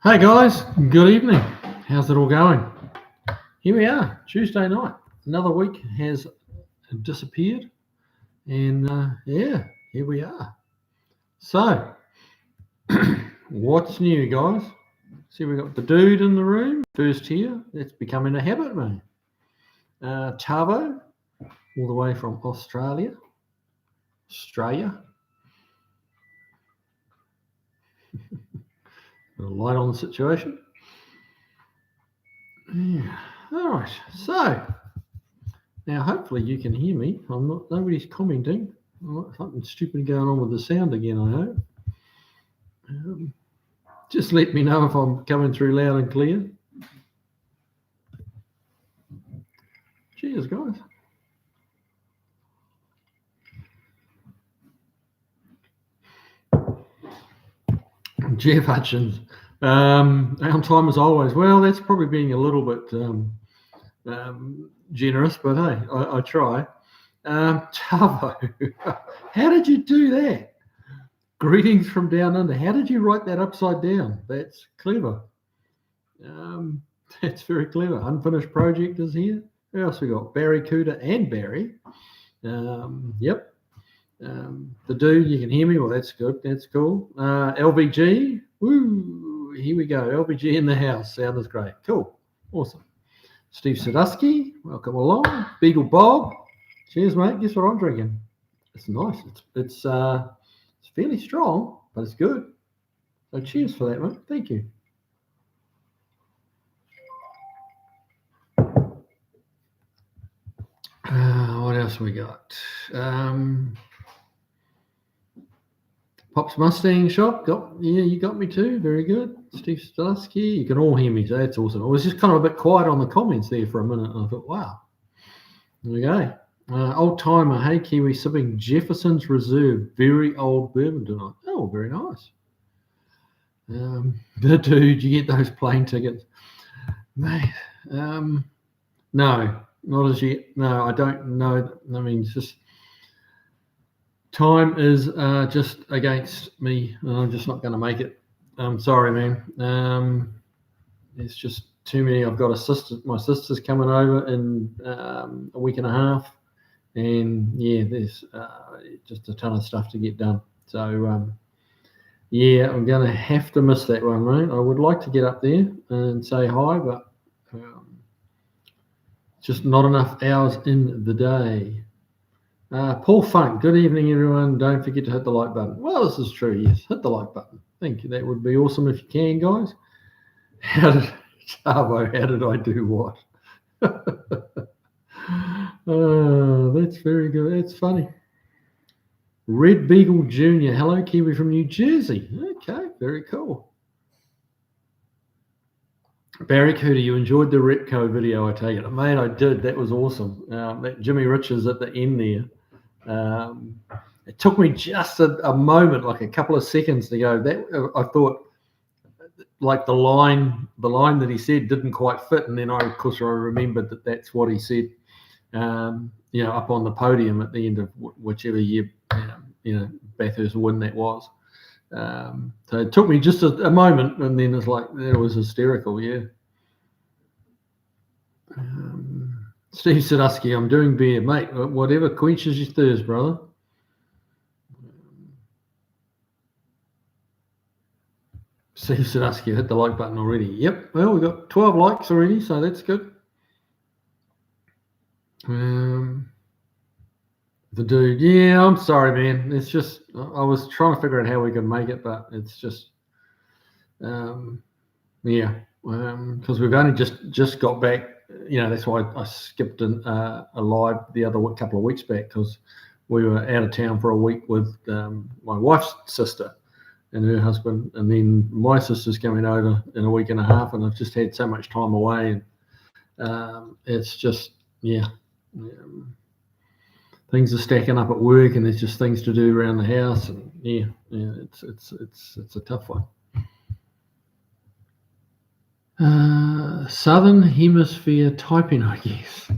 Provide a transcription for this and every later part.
Hey guys, good evening. How's it all going? Here we are, Tuesday night. Another week has disappeared, and yeah, here we are. So, what's new, guys? See, we got the dude in the room first here. It's becoming a habit, mate. Tavo, all the way from Australia. A light on the situation. Yeah. All right. So now, hopefully, you can hear me. Nobody's commenting. Something stupid going on with the sound again, I hope. Just let me know if I'm coming through loud and clear. Cheers, guys. Jeff Hutchins. On time as always. Well, that's probably being a little bit generous, but hey, I try. Tavo, how did you do that? Greetings from down under. How did you write that upside down? That's clever. That's very clever. Unfinished project is here. Who else we got? Barry Cooter and Barry. Yep. The dude, you can hear me. Well, that's good. That's cool. LVG. Woo. Here we go. LVG in the house. Sound is great. Cool. Awesome. Steve Sadusky. Welcome along. Beagle Bob. Cheers, mate. Guess what I'm drinking? It's nice. It's fairly strong, but it's good. So cheers for that, mate. Thank you. What else we got? Pop's Mustang Shop. Yeah, you got me too. Very good. Steve Stutsky. You can all hear me, so that's awesome. I was just kind of a bit quiet on the comments there for a minute, and I thought, wow. Okay. Old timer. Hey, Kiwi, sipping Jefferson's Reserve. Very old bourbon tonight. Oh, very nice. The dude, you get those plane tickets. Mate, no, not as yet. No, I don't know. I mean, it's just time is just against me. I'm just not going to make it. I'm sorry, man. It's just too many. I've got my sister's coming over in a week and a half, and yeah, there's just a ton of stuff to get done. So yeah, I'm going to have to miss that one, mate. I would like to get up there and say hi, but just not enough hours in the day. Paul Funk, good evening, everyone. Don't forget to hit the like button. Well, this is true, yes. Hit the like button. Thank you. That would be awesome if you can, guys. How did I do what? That's very good. That's funny. Red Beagle Jr. Hello, Kiwi from New Jersey. Okay, very cool. Barry Cooter, you enjoyed the Repco video, I take it. Mate, I did. That was awesome. That Jimmy Richards at the end there. It took me just a moment, like a couple of seconds to go. That I thought, like the line that he said didn't quite fit, and then of course I remembered that that's what he said. Up on the podium at the end of whichever year, Bathurst win that was. So it took me just a moment, and then it's like it was hysterical. Yeah. Steve Sadusky, I'm doing beer, mate. Whatever quenches your thirst, brother. Steve Sadusky, hit the like button already. Yep. Well, we've got 12 likes already, so that's good. The dude, yeah, I'm sorry, man. It's just I was trying to figure out how we could make it, but it's just, because we've only just got back. That's why I skipped a live the other couple of weeks back, because we were out of town for a week with my wife's sister and her husband, and then my sister's coming over in a week and a half, and I've just had so much time away, and it's just things are stacking up at work, and there's just things to do around the house, and it's a tough one. Southern Hemisphere typing, I guess.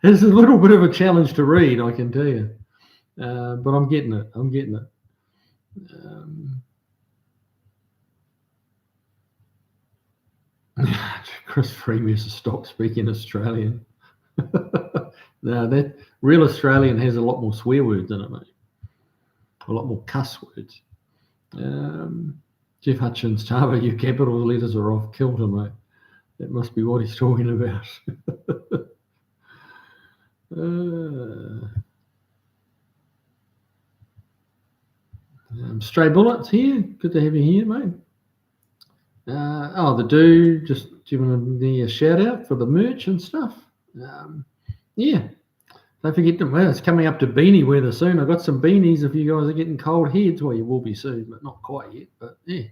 It's a little bit of a challenge to read, I can tell you, but I'm getting it. Chris Freeman used to stop speaking Australian. No, that real Australian has a lot more swear words in it, mate. A lot more cuss words. Jeff Hutchins, Tava, your capital letters are off kilter, mate. That must be what he's talking about. Stray Bullets here. Good to have you here, mate. The dude, just giving me a shout out for the merch and stuff. Yeah, don't forget them. Well, it's coming up to beanie weather soon. I've got some beanies if you guys are getting cold heads. Well, you will be soon, but not quite yet. But yeah,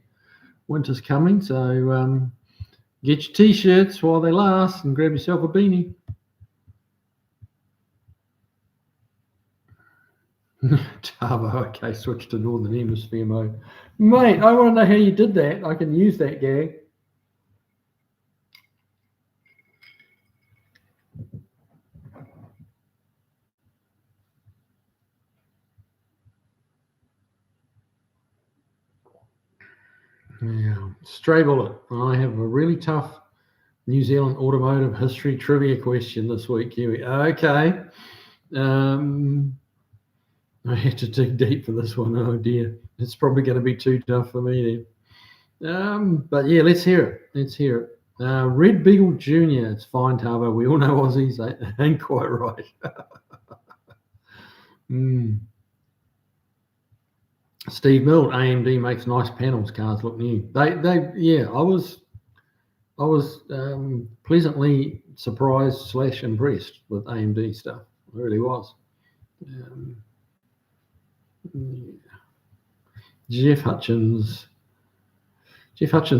winter's coming, so get your t-shirts while they last and grab yourself a beanie. Tavo, okay, switch to Northern Hemisphere mode. Mate, I want to know how you did that. I can use that gag. Yeah, Stray Bullet. I have a really tough New Zealand automotive history trivia question this week, Kiwi. Okay. I had to dig deep for this one. Oh dear. It's probably going to be too tough for me then. But yeah, let's hear it. Let's hear it. Red Beagle Jr. It's fine, Tavo. We all know Aussies ain't quite right. Steve Mill, AMD makes nice panels. Cars look new. Yeah. I was pleasantly surprised / impressed with AMD stuff. I really was. Jeff Hutchins,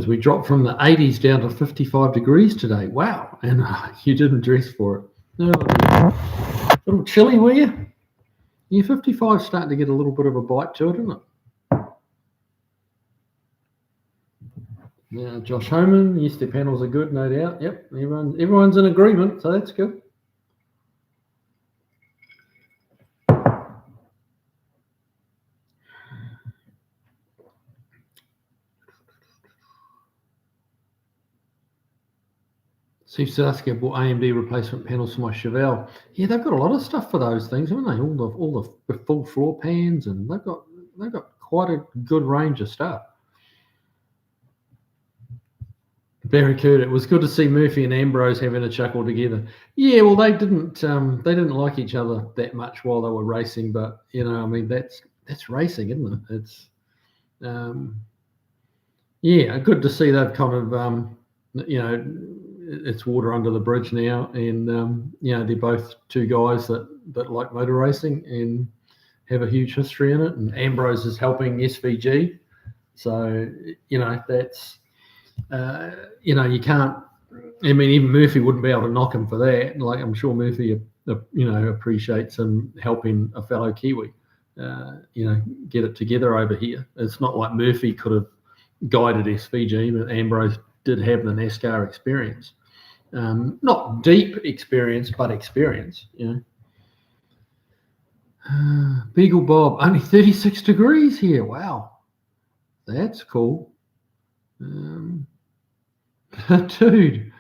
we dropped from the 80s down to 55 degrees today. Wow. And you didn't dress for it. No, a little chilly, were you? Yeah, 55 starting to get a little bit of a bite to it, isn't it? Now, Josh Homan, yes, their panels are good, no doubt. Yep, everyone's in agreement, so that's good. Steve Saskia bought AMD replacement panels for my Chevelle. Yeah, they've got a lot of stuff for those things, haven't they? All the full floor pans, and they've got quite a good range of stuff. Very good. It was good to see Murphy and Ambrose having a chuckle together. Yeah, well, they didn't like each other that much while they were racing, but I mean that's racing, isn't it? It's yeah, good to see they've kind of it's water under the bridge now, and they're both two guys that like motor racing and have a huge history in it. And Ambrose is helping SVG, so that's you can't. I mean, even Murphy wouldn't be able to knock him for that. Like, I'm sure Murphy appreciates him helping a fellow Kiwi get it together over here. It's not like Murphy could have guided SVG, but Ambrose did have the NASCAR experience. Not deep experience, but experience, Beagle Bob, only 36 degrees here. Wow. That's cool. Dude,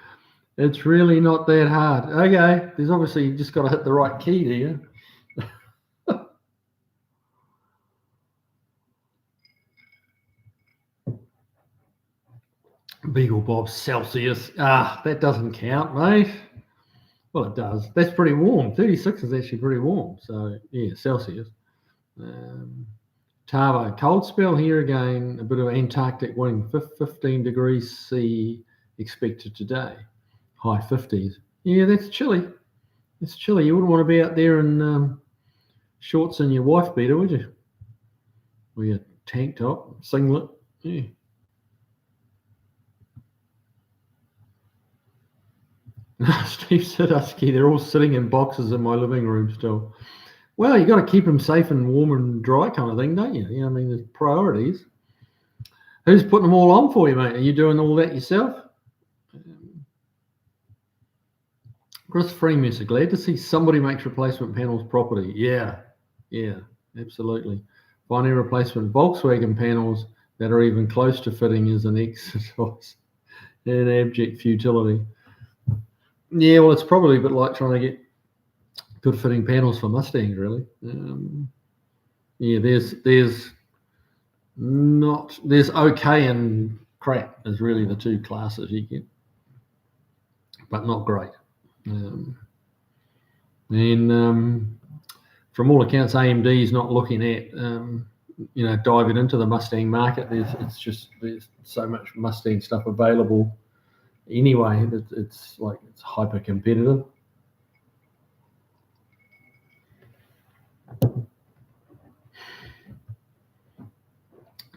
it's really not that hard. Okay, there's obviously you just got to hit the right key there. Beagle Bob Celsius. That doesn't count, mate. Well, it does. That's pretty warm. 36 is actually pretty warm. So, yeah, Celsius. Tavo, cold spell here again. A bit of Antarctic wind. 15 degrees C expected today. High 50s. Yeah, that's chilly. It's chilly. You wouldn't want to be out there in shorts and your wife beater, would you? Or your tank top, singlet. Yeah. Steve Sadusky, they're all sitting in boxes in my living room still. Well, you got to keep them safe and warm and dry kind of thing, don't you? I mean, there's priorities. Who's putting them all on for you, mate? Are you doing all that yourself? Chris Freeman, glad to see somebody makes replacement panels properly. Yeah, absolutely. Finding replacement Volkswagen panels that are even close to fitting is an exercise. and abject futility. Yeah, well, it's probably a bit like trying to get good fitting panels for Mustangs, really. Yeah, there's okay and crap is really the two classes you get, but not great. And from all accounts, AMD is not looking at diving into the Mustang market. There's so much Mustang stuff available anyway that it's hyper competitive.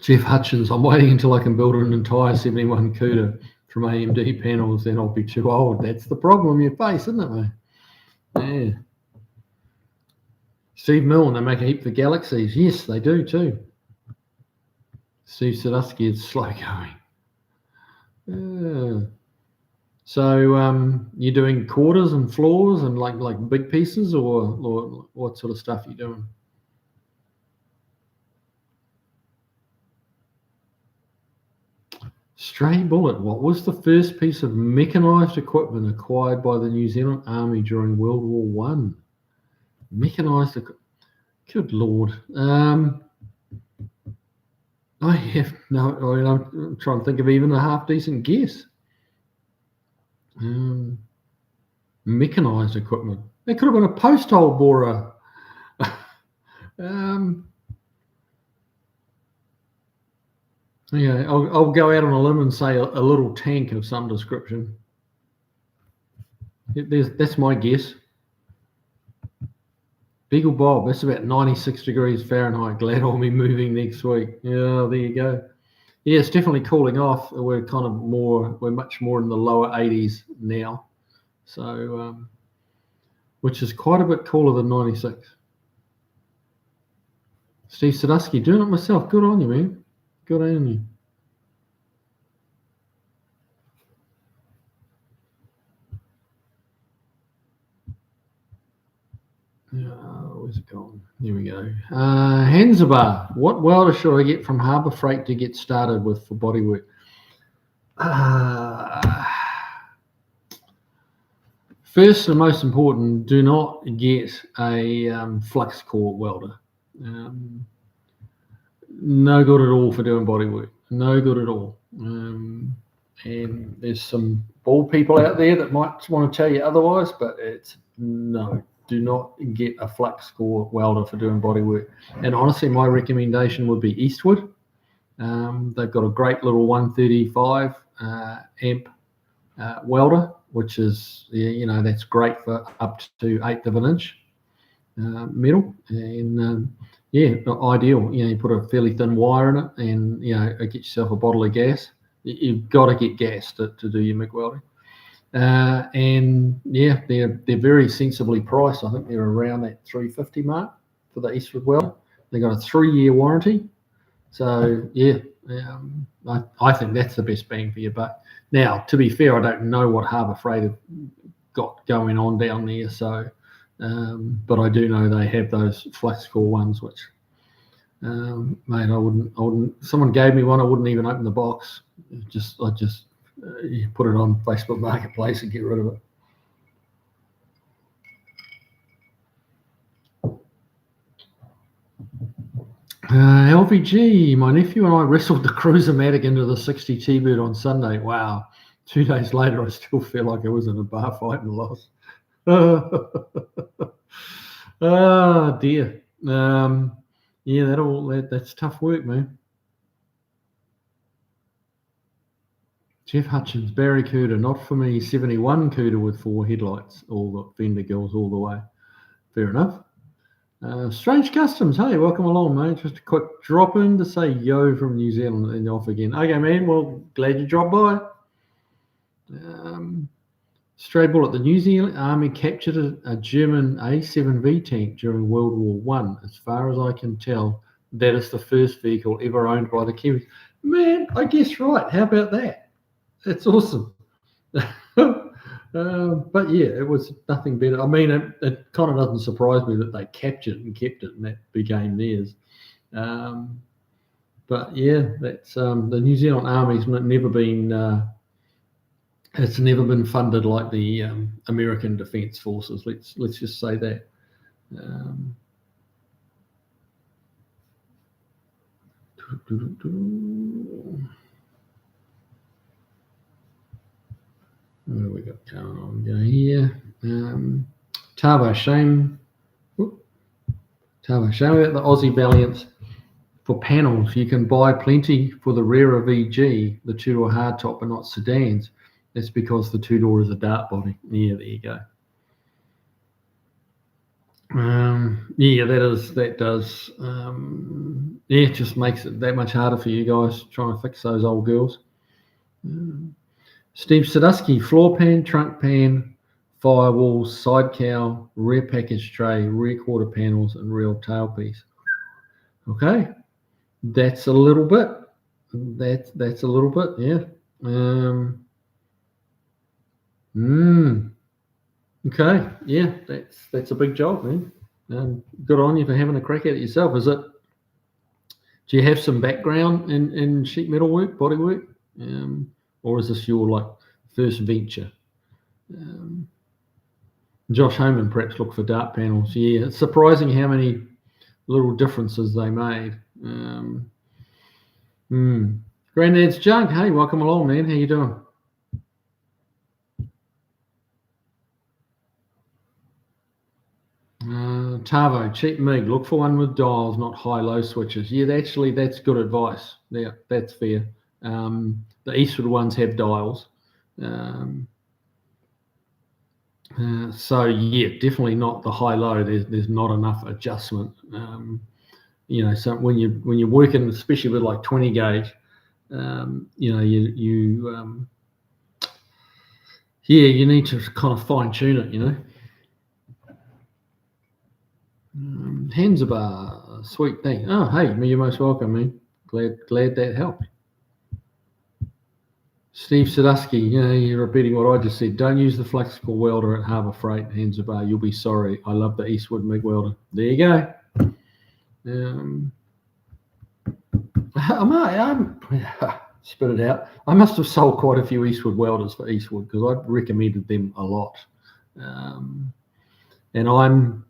Jeff Hutchins, I'm waiting until I can build an entire 71 CUDA from AMD panels, then I'll be too old. That's the problem you face, isn't it, mate? Yeah. Steve Milne, they make a heap for Galaxies. Yes, they do too. Steve Sadusky, it's slow going. So you're doing quarters and floors and like big pieces, or what sort of stuff are you doing? Stray Bullet, what was the first piece of mechanised equipment acquired by the New Zealand Army during World War One? Mechanised equipment. Good Lord. I have no. I'm trying to think of even a half decent guess. Mechanised equipment. It could have been a post hole borer. Yeah, I'll go out on a limb and say a little tank of some description. That's my guess. Beagle Bob, that's about 96 degrees Fahrenheit. Glad I'll be moving next week. Yeah, there you go. Yeah, it's definitely cooling off. We're much more in the lower 80s now. So, which is quite a bit cooler than 96. Steve Sadusky, doing it myself. Good on you, man. Good on you. Where's it gone? Here we go. Hansabar, what welder should I get from Harbour Freight to get started with for bodywork? First and most important, do not get a flux core welder. No good at all for doing bodywork. No good at all. And there's some bald people out there that might want to tell you otherwise, but no. Do not get a flux core welder for doing bodywork. And honestly, my recommendation would be Eastwood. They've got a great little 135 amp welder, which is, that's great for up to 1/8 of an inch metal. And ideal. You put a fairly thin wire in it and, get yourself a bottle of gas. You've got to get gas to do your MIG welding. And they're very sensibly priced. I think they're around that $350 mark for the Eastwood welder. They've got a 3-year warranty. So I think that's the best bang for your buck. Now, to be fair, I don't know what Harbour Freight have got going on down there. So, but I do know they have those flux core ones, which, mate, I wouldn't. Someone gave me one, I wouldn't even open the box. I just put it on Facebook Marketplace and get rid of it. LVG, my nephew and I wrestled the Cruiser-Matic into the 60 T-Bird on Sunday. Wow. 2 days later, I still feel like I was in a bar fight and lost. Oh, dear. That's tough work, man. Jeff Hutchins, Barry CUDA, not for me, 71 CUDA with 4 headlights, all the fender gills all the way. Fair enough. Strange Customs, hey, welcome along, mate. Just a quick drop in to say yo from New Zealand and off again. Okay, man, well, glad you dropped by. Stray Bullet, the New Zealand Army captured a German A7V tank during World War One. As far as I can tell, that is the first vehicle ever owned by the Kiwis. Man, I guess right. How about that? That's awesome. But yeah, it was nothing better. I mean, it kind of doesn't surprise me that they captured and kept it and that became theirs. But yeah, that's the New Zealand Army's never been It's never been funded like the American Defence Forces. Let's just say that. What do we got going on here? Tavo, shame about the Aussie Valiants for panels. You can buy plenty for the rarer VG, the two-door hardtop, but not sedans. That's because the two-door is a dart body. Yeah, there you go. Yeah, that does. Yeah, it just makes it that much harder for you guys trying to fix those old girls. Steve Sadusky, floor pan, trunk pan, firewalls, side cowl, rear package tray, rear quarter panels, and rear tailpiece. Okay, that's a little bit. That's a little bit, yeah. Okay, yeah, that's a big job, man. Good on you for having a crack at it yourself. Do you have some background in sheet metal work, bodywork, or is this your like first venture? Josh Homan perhaps look for dart panels. Yeah, it's surprising how many little differences they made. Granddad's Junk, hey, welcome along, man. How you doing? Tavo, cheap MIG. Look for one with dials, not high-low switches. Yeah, that's good advice. Yeah, that's fair. The Eastwood ones have dials. So yeah, definitely not the high-low. There's not enough adjustment. So when you're working, especially with like 20 gauge, you need to kind of fine tune it. Hansabar, sweet thing. Oh, hey, you're most welcome, man. Glad that helped. Steve Sadusky, you're repeating what I just said. Don't use the flexible welder at Harbour Freight, Hansabar. You'll be sorry. I love the Eastwood MIG welder. There you go. I'm spit it out. I must have sold quite a few Eastwood welders for Eastwood because I've recommended them a lot. And I'm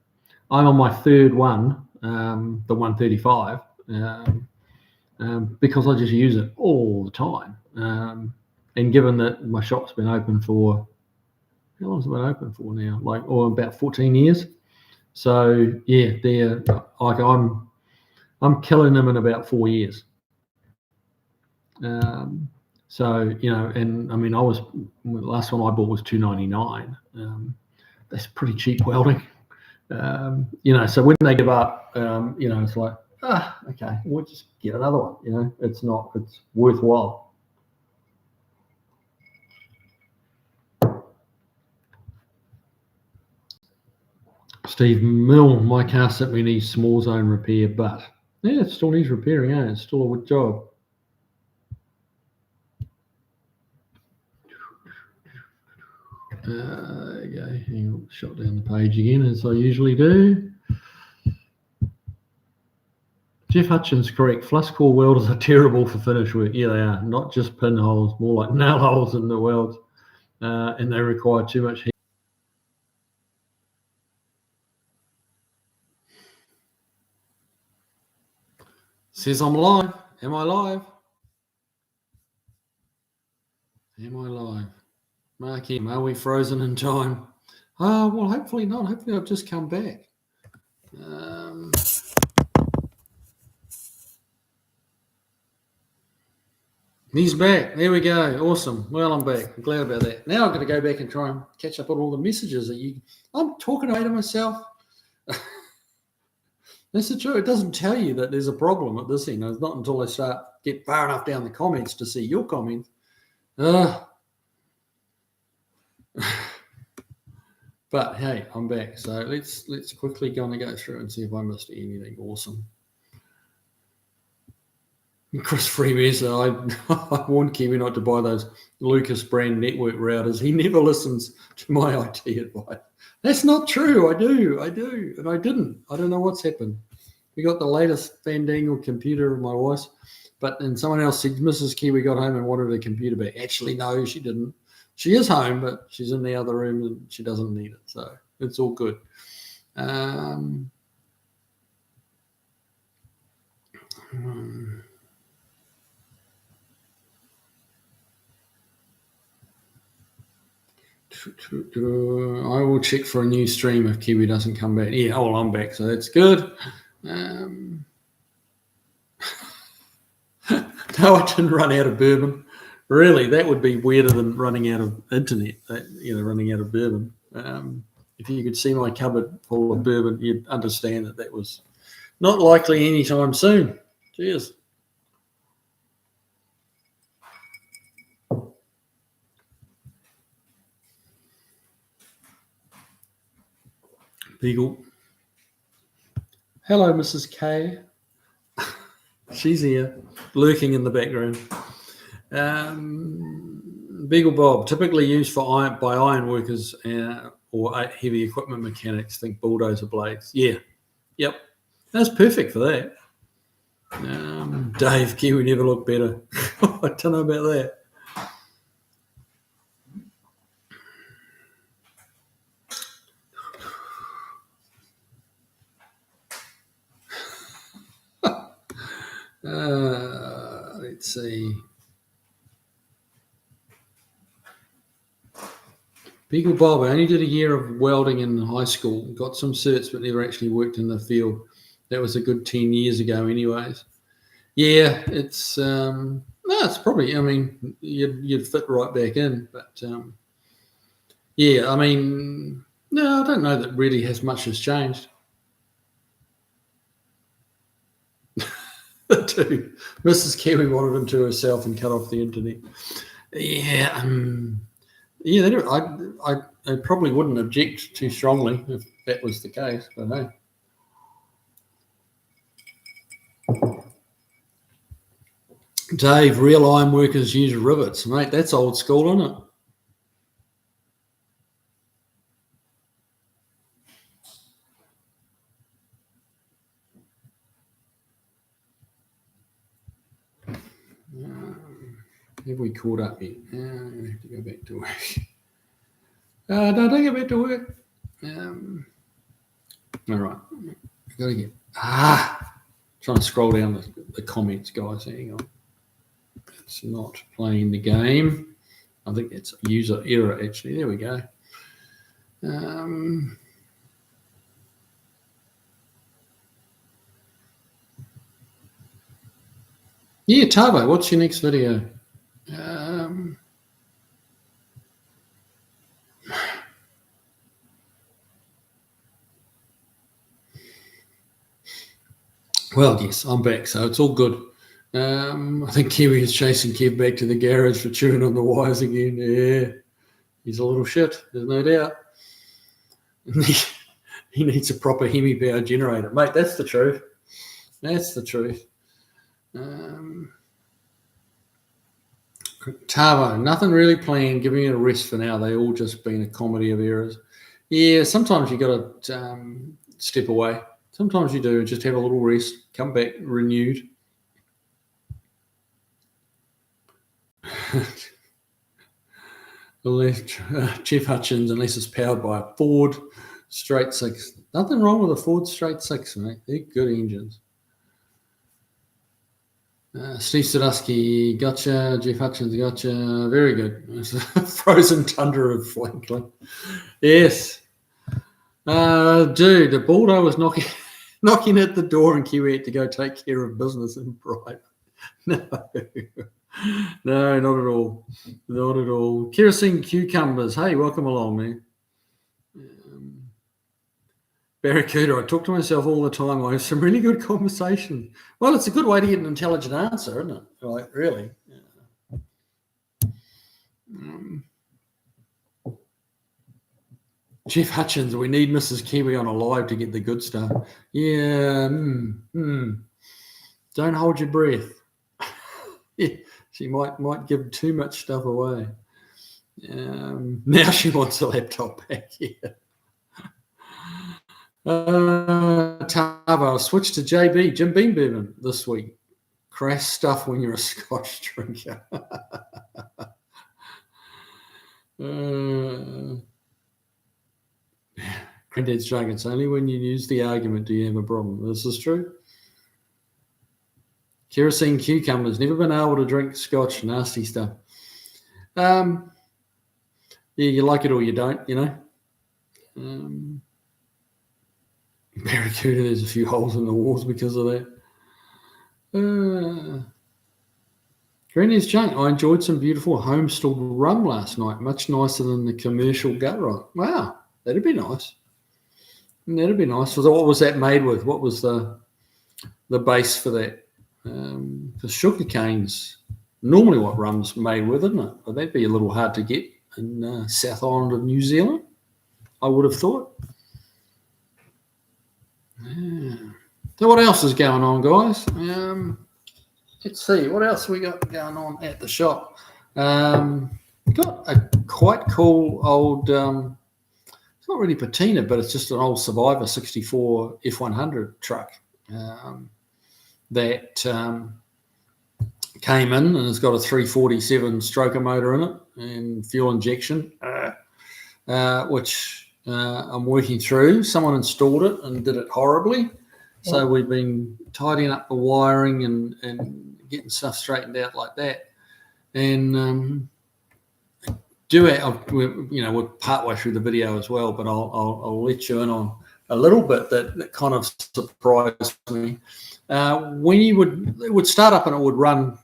on my third one, the 135, because I just use it all the time. And given that my shop's been open for, how long has it been open for now? About 14 years. So yeah, they're like I'm killing them in about 4 years. So and I mean, the last one I bought was $2.99. That's pretty cheap welding. So when they give up, it's like, okay, we'll just get another one. It's worthwhile. Steve Mill, my car simply needs small zone repair, but yeah, it still needs repairing, It's still a good job. Okay, hang on, shot down the page again as I usually do. Jeff Hutchins, correct. Flux core welders are terrible for finish work. Yeah, they are. Not just pinholes, more like nail holes in the welds, and they require too much heat. Says I'm live. Am I live? Am I live? Mark M, are we frozen in time? Well, hopefully not. Hopefully I've just come back. He's back. There we go. Awesome. Well, I'm back. I'm glad about that. Now I'm going to go back and try and catch up on all the messages that I'm talking away to myself. That's the truth. It doesn't tell you that there's a problem at this end. It's not until I get far enough down the comments to see your comments. But hey, I'm back. So let's quickly go through and see if I missed anything awesome. Chris Freeman, I warned Kiwi not to buy those Lucas brand network routers. He never listens to my IT advice. That's not true. I do. And I didn't. I don't know what's happened. We got the latest Fandangle computer of my wife's, and someone else said Mrs. Kiwi got home and wanted a computer back. Actually, no, she didn't. She is home, but she's in the other room and she doesn't need it. So it's all good. I will check for a new stream if Kiwi doesn't come back. Yeah, well, I'm back, so that's good. No, I didn't run out of bourbon. Really, that would be weirder than running out of internet, running out of bourbon. If you could see my cupboard full of bourbon, you'd understand that was not likely anytime soon. Cheers. Beagle. Hello, Mrs. K. She's here, lurking in the background. Beagle Bob, typically used by iron workers or heavy equipment mechanics. Think bulldozer blades. Yeah, yep, that's perfect for that. Dave, Kiwi never looked better. I don't know about that. Let's see. Beagle Bob, I only did a year of welding in high school. Got some certs, but never actually worked in the field. That was a good 10 years ago anyways. Yeah, it's no, it's probably, I mean, you'd fit right back in, but yeah, I mean, no, I don't know that really much has changed. The two, Mrs. Kiwi wanted him to herself and cut off the internet. Yeah, I probably wouldn't object too strongly if that was the case, but hey. Dave, real iron workers use rivets, mate. That's old school, isn't it? Have we caught up yet? I'm going to have to go back to work. No, don't get back to work. All right. I've got to get... trying to scroll down the comments, guys. Hang on. It's not playing the game. I think it's user error, actually. There we go. Yeah, Tavo, what's your next video? Well, yes, I'm back, so it's all good. I think Kiwi is chasing Kev back to the garage for chewing on the wires again. Yeah, he's a little shit, there's no doubt. He needs a proper Hemi power generator. Mate, that's the truth. That's the truth. Tavo, nothing really planned, giving it a rest for now. They all just been a comedy of errors. Yeah, sometimes you got to step away. Sometimes you do, just have a little rest, come back renewed. Jeff Hutchins, unless it's powered by a Ford straight six. Nothing wrong with a Ford straight six, mate. They're good engines. Steve Sadusky, gotcha. Jeff Hutchins, gotcha. Very good. Frozen tundra of Franklin. Yes. Dude, the Baldo was knocking at the door and Kiwi had to go take care of business in private. No, not at all. Not at all. Kerosene cucumbers. Hey, welcome along, man. Barracuda, I talk to myself all the time. I have some really good conversation. Well, it's a good way to get an intelligent answer, isn't it? Like, really. Jeff Hutchins, we need Mrs. Kiwi on a live to get the good stuff. Yeah. Don't hold your breath. Yeah, she might give too much stuff away. Now she wants a laptop back here. Tava, I'll switch to JB, Jim Beam Bourbon this week. Crass stuff when you're a Scotch drinker. Granddad's drunk. It's only when you use the argument do you have a problem. This is true. Kerosene cucumbers. Never been able to drink scotch. Nasty stuff. Yeah, you like it or you don't, you know. Barracuda, there's a few holes in the walls because of that. Granny's junk. I enjoyed some beautiful home-stalled rum last night. Much nicer than the commercial gut rot. Wow, that'd be nice. That'd be nice. So what was that made with? What was the base for that? Because sugar cane's normally what rum's made with, isn't it? But that'd be a little hard to get in South Island of New Zealand, I would have thought. Yeah. So what else is going on, guys? Let's see. What else we got going on at the shop? Got a quite cool old, it's not really patina, but it's just an old Survivor 64 F100 truck that came in, and it's got a 347 stroker motor in it and fuel injection, which I'm working through. Someone installed it and did it horribly. So we've been tidying up the wiring and getting stuff straightened out like that. And we're partway through the video as well, but I'll let you in on a little bit that kind of surprised me. When it would start up and it would run,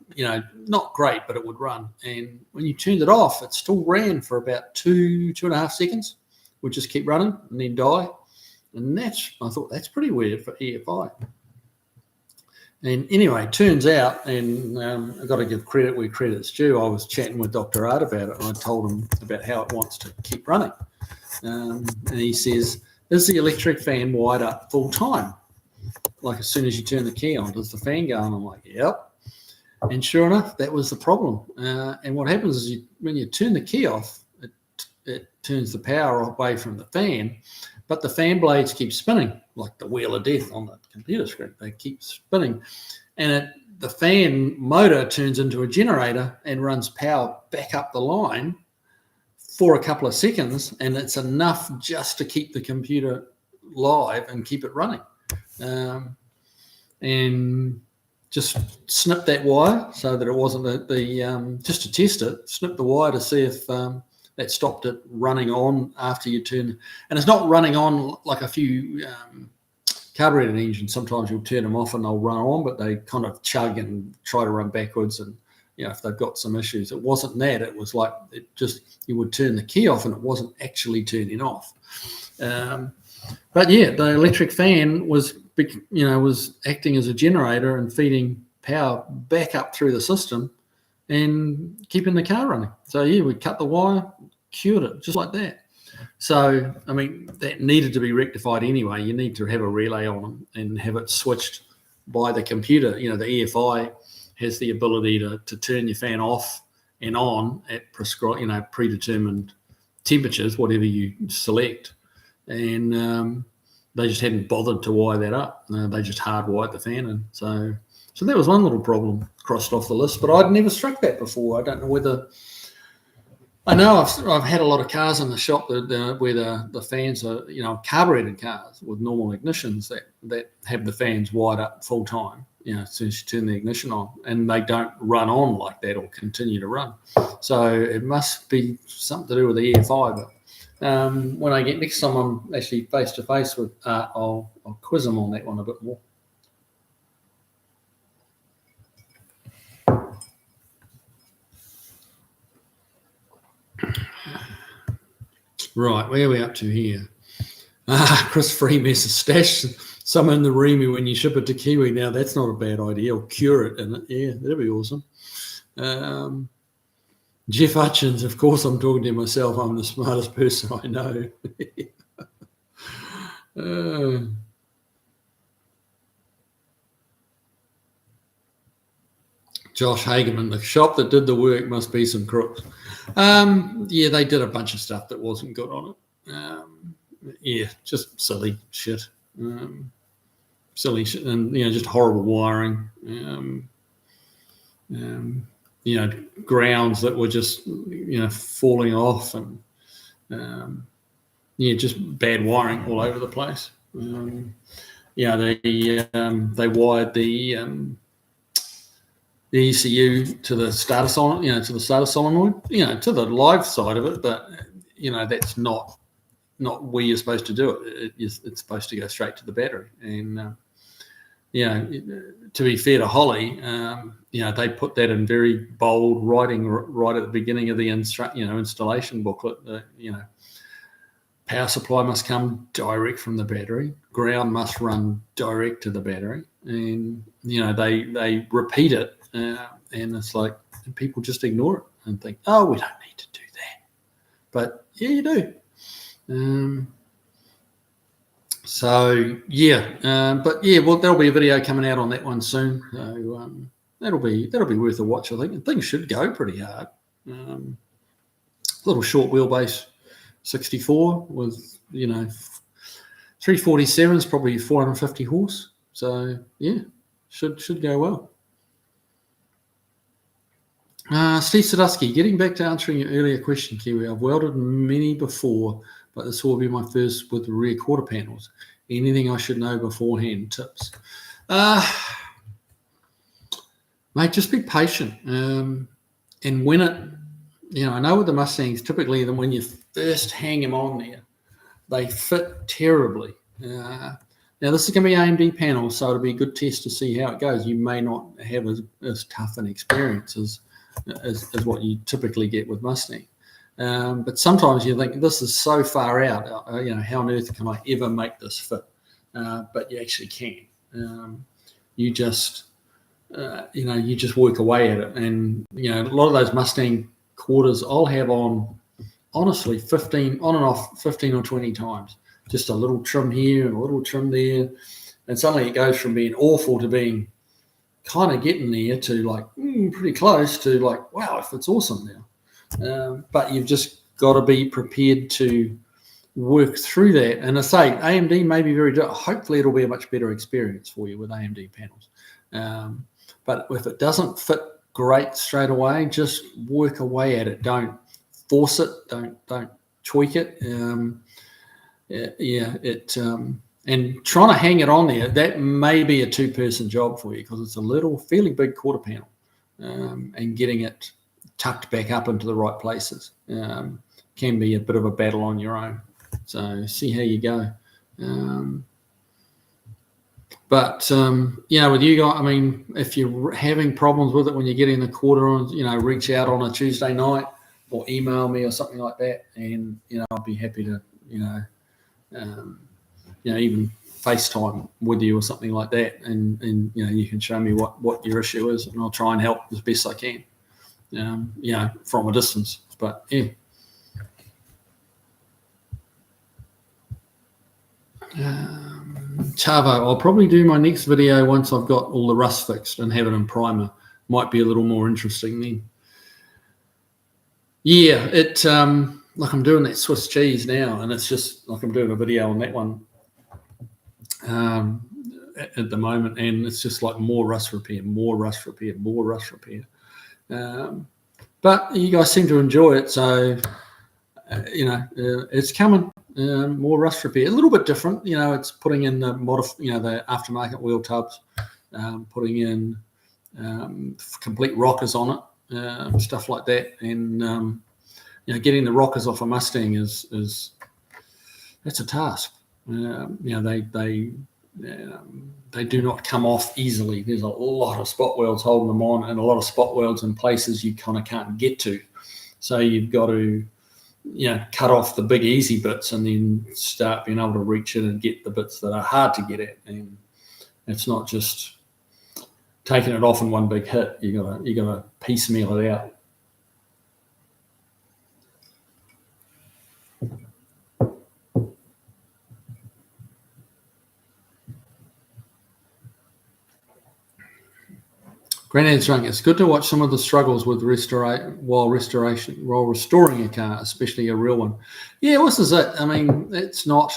not great, but it would run. And when you turned it off, it still ran for about 2.5 seconds. Would just keep running and then die. And I thought that's pretty weird for EFI. And anyway, turns out, and I've got to give credit where credit's due, I was chatting with Dr. Art about it, and I told him about how it wants to keep running. And he says, is the electric fan wired up full time? Like as soon as you turn the key on, does the fan go on? I'm like, yep. And sure enough, that was the problem. And what happens is when you turn the key off, it turns the power away from the fan, but the fan blades keep spinning like the wheel of death on the computer screen. They keep spinning, and the fan motor turns into a generator and runs power back up the line for a couple of seconds, and it's enough just to keep the computer live and keep it running. And just snip that wire so that it wasn't just to test it, snip the wire to see if that stopped it running on after you turn. And it's not running on like a few carbureted engines. Sometimes you'll turn them off and they'll run on, but they kind of chug and try to run backwards. And, if they've got some issues, it wasn't that. It was like you would turn the key off and it wasn't actually turning off. But yeah, the electric fan was acting as a generator and feeding power back up through the system and keeping the car running. So yeah, we cut the wire, cured it just like that. So I mean, that needed to be rectified anyway. You need to have a relay on them and have it switched by the computer. The EFI has the ability to turn your fan off and on at predetermined temperatures, whatever you select. And they just hadn't bothered to wire that up. They just hardwired the fan in. So that was one little problem crossed off the list, but I'd never struck that before. I don't know whether. I know I've had a lot of cars in the shop where the fans are, carbureted cars with normal ignitions that have the fans wired up full time, as soon as you turn the ignition on, and they don't run on like that or continue to run. So it must be something to do with the EFI. But when I get next time I'm actually face to face with Art, I'll quiz him on that one a bit more. Right, where are we up to here? Chris Freemess has stashed some in the Remy when you ship it to Kiwi. Now, that's not a bad idea. Or cure it in it. Yeah, that'd be awesome. Jeff Hutchins, of course I'm talking to myself. I'm the smartest person I know. Josh Hageman, the shop that did the work must be some crooks. Yeah, they did a bunch of stuff that wasn't good on it. Yeah, just silly shit. Silly shit, and just horrible wiring. grounds that were just, falling off, and just bad wiring all over the place. They wired the ECU to the starter solenoid, to the live side of it, but that's not where you're supposed to do it. It's supposed to go straight to the battery. And to be fair to Holly, they put that in very bold writing right at the beginning of the installation booklet. Power supply must come direct from the battery. Ground must run direct to the battery, and they repeat it, and it's like, and people just ignore it and think, oh, we don't need to do that, but yeah, you do. Well, there'll be a video coming out on that one soon. So that'll be worth a watch, I think. And things should go pretty hard. Little short wheelbase 64 with 347 is probably 450 horse. So yeah, should go well. Steve Sadusky, getting back to answering your earlier question, Kiwi. I've welded many before, but this will be my first with the rear quarter panels. Anything I should know beforehand? Tips? Mate, just be patient. And when it, I know with the Mustangs, typically when you first hang them on there, they fit terribly. Now, this is going to be AMD panels, so it'll be a good test to see how it goes. You may not have as tough an experience as what you typically get with Mustang. But sometimes you think, this is so far out, how on earth can I ever make this fit? But you actually can. You just work away at it. And, a lot of those Mustang quarters I'll have on, honestly, 15 or 20 times. Just a little trim here and a little trim there. And suddenly it goes from being awful to being kind of getting there to like pretty close to like, wow, if it's awesome now. But you've just got to be prepared to work through that. And I say AMD may be hopefully it'll be a much better experience for you with AMD panels. But if it doesn't fit great straight away, just work away at it. Don't force it. Don't tweak it. And trying to hang it on there, that may be a two-person job for you because it's a fairly big quarter panel, and getting it tucked back up into the right places can be a bit of a battle on your own. So see how you go. With you guys, I mean, if you're having problems with it when you're getting the quarter on, reach out on a Tuesday night or email me or something like that, and I'll be happy to even FaceTime with you or something like that, and you can show me what your issue is, and I'll try and help as best I can, from a distance. But yeah. Chavo, I'll probably do my next video once I've got all the rust fixed and have it in primer. Might be a little more interesting then. Yeah, like I'm doing that Swiss cheese now, and it's just like I'm doing a video on that one at the moment, and it's just like more rust repair. But you guys seem to enjoy it, so it's coming. More rust repair, a little bit different. It's putting in the the aftermarket wheel tubs, putting in complete rockers on it, stuff like that, and getting the rockers off a Mustang is that's a task. They do not come off easily. There's a lot of spot welds holding them on, and a lot of spot welds in places you kind of can't get to. So you've got to cut off the big easy bits and then start being able to reach in and get the bits that are hard to get at. And it's not just taking it off in one big hit. You gotta piecemeal it out. Granddad's drunk. It's good to watch some of the struggles with while restoring a car, especially a real one. Yeah, this is it. I mean, it's not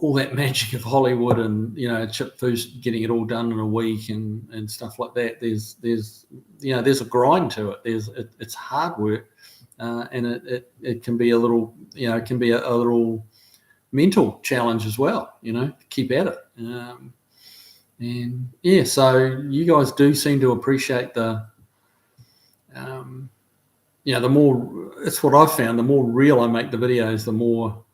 all that magic of Hollywood and, you know, Chip Foose getting it all done in a week and stuff like that. There's you know, there's a grind to it. It's hard work, and it can be a little, you know, it can be a little mental challenge as well, you know, to keep at it. And yeah, so you guys do seem to appreciate the, you know, the more, it's what I've found, the more real I make the videos, the more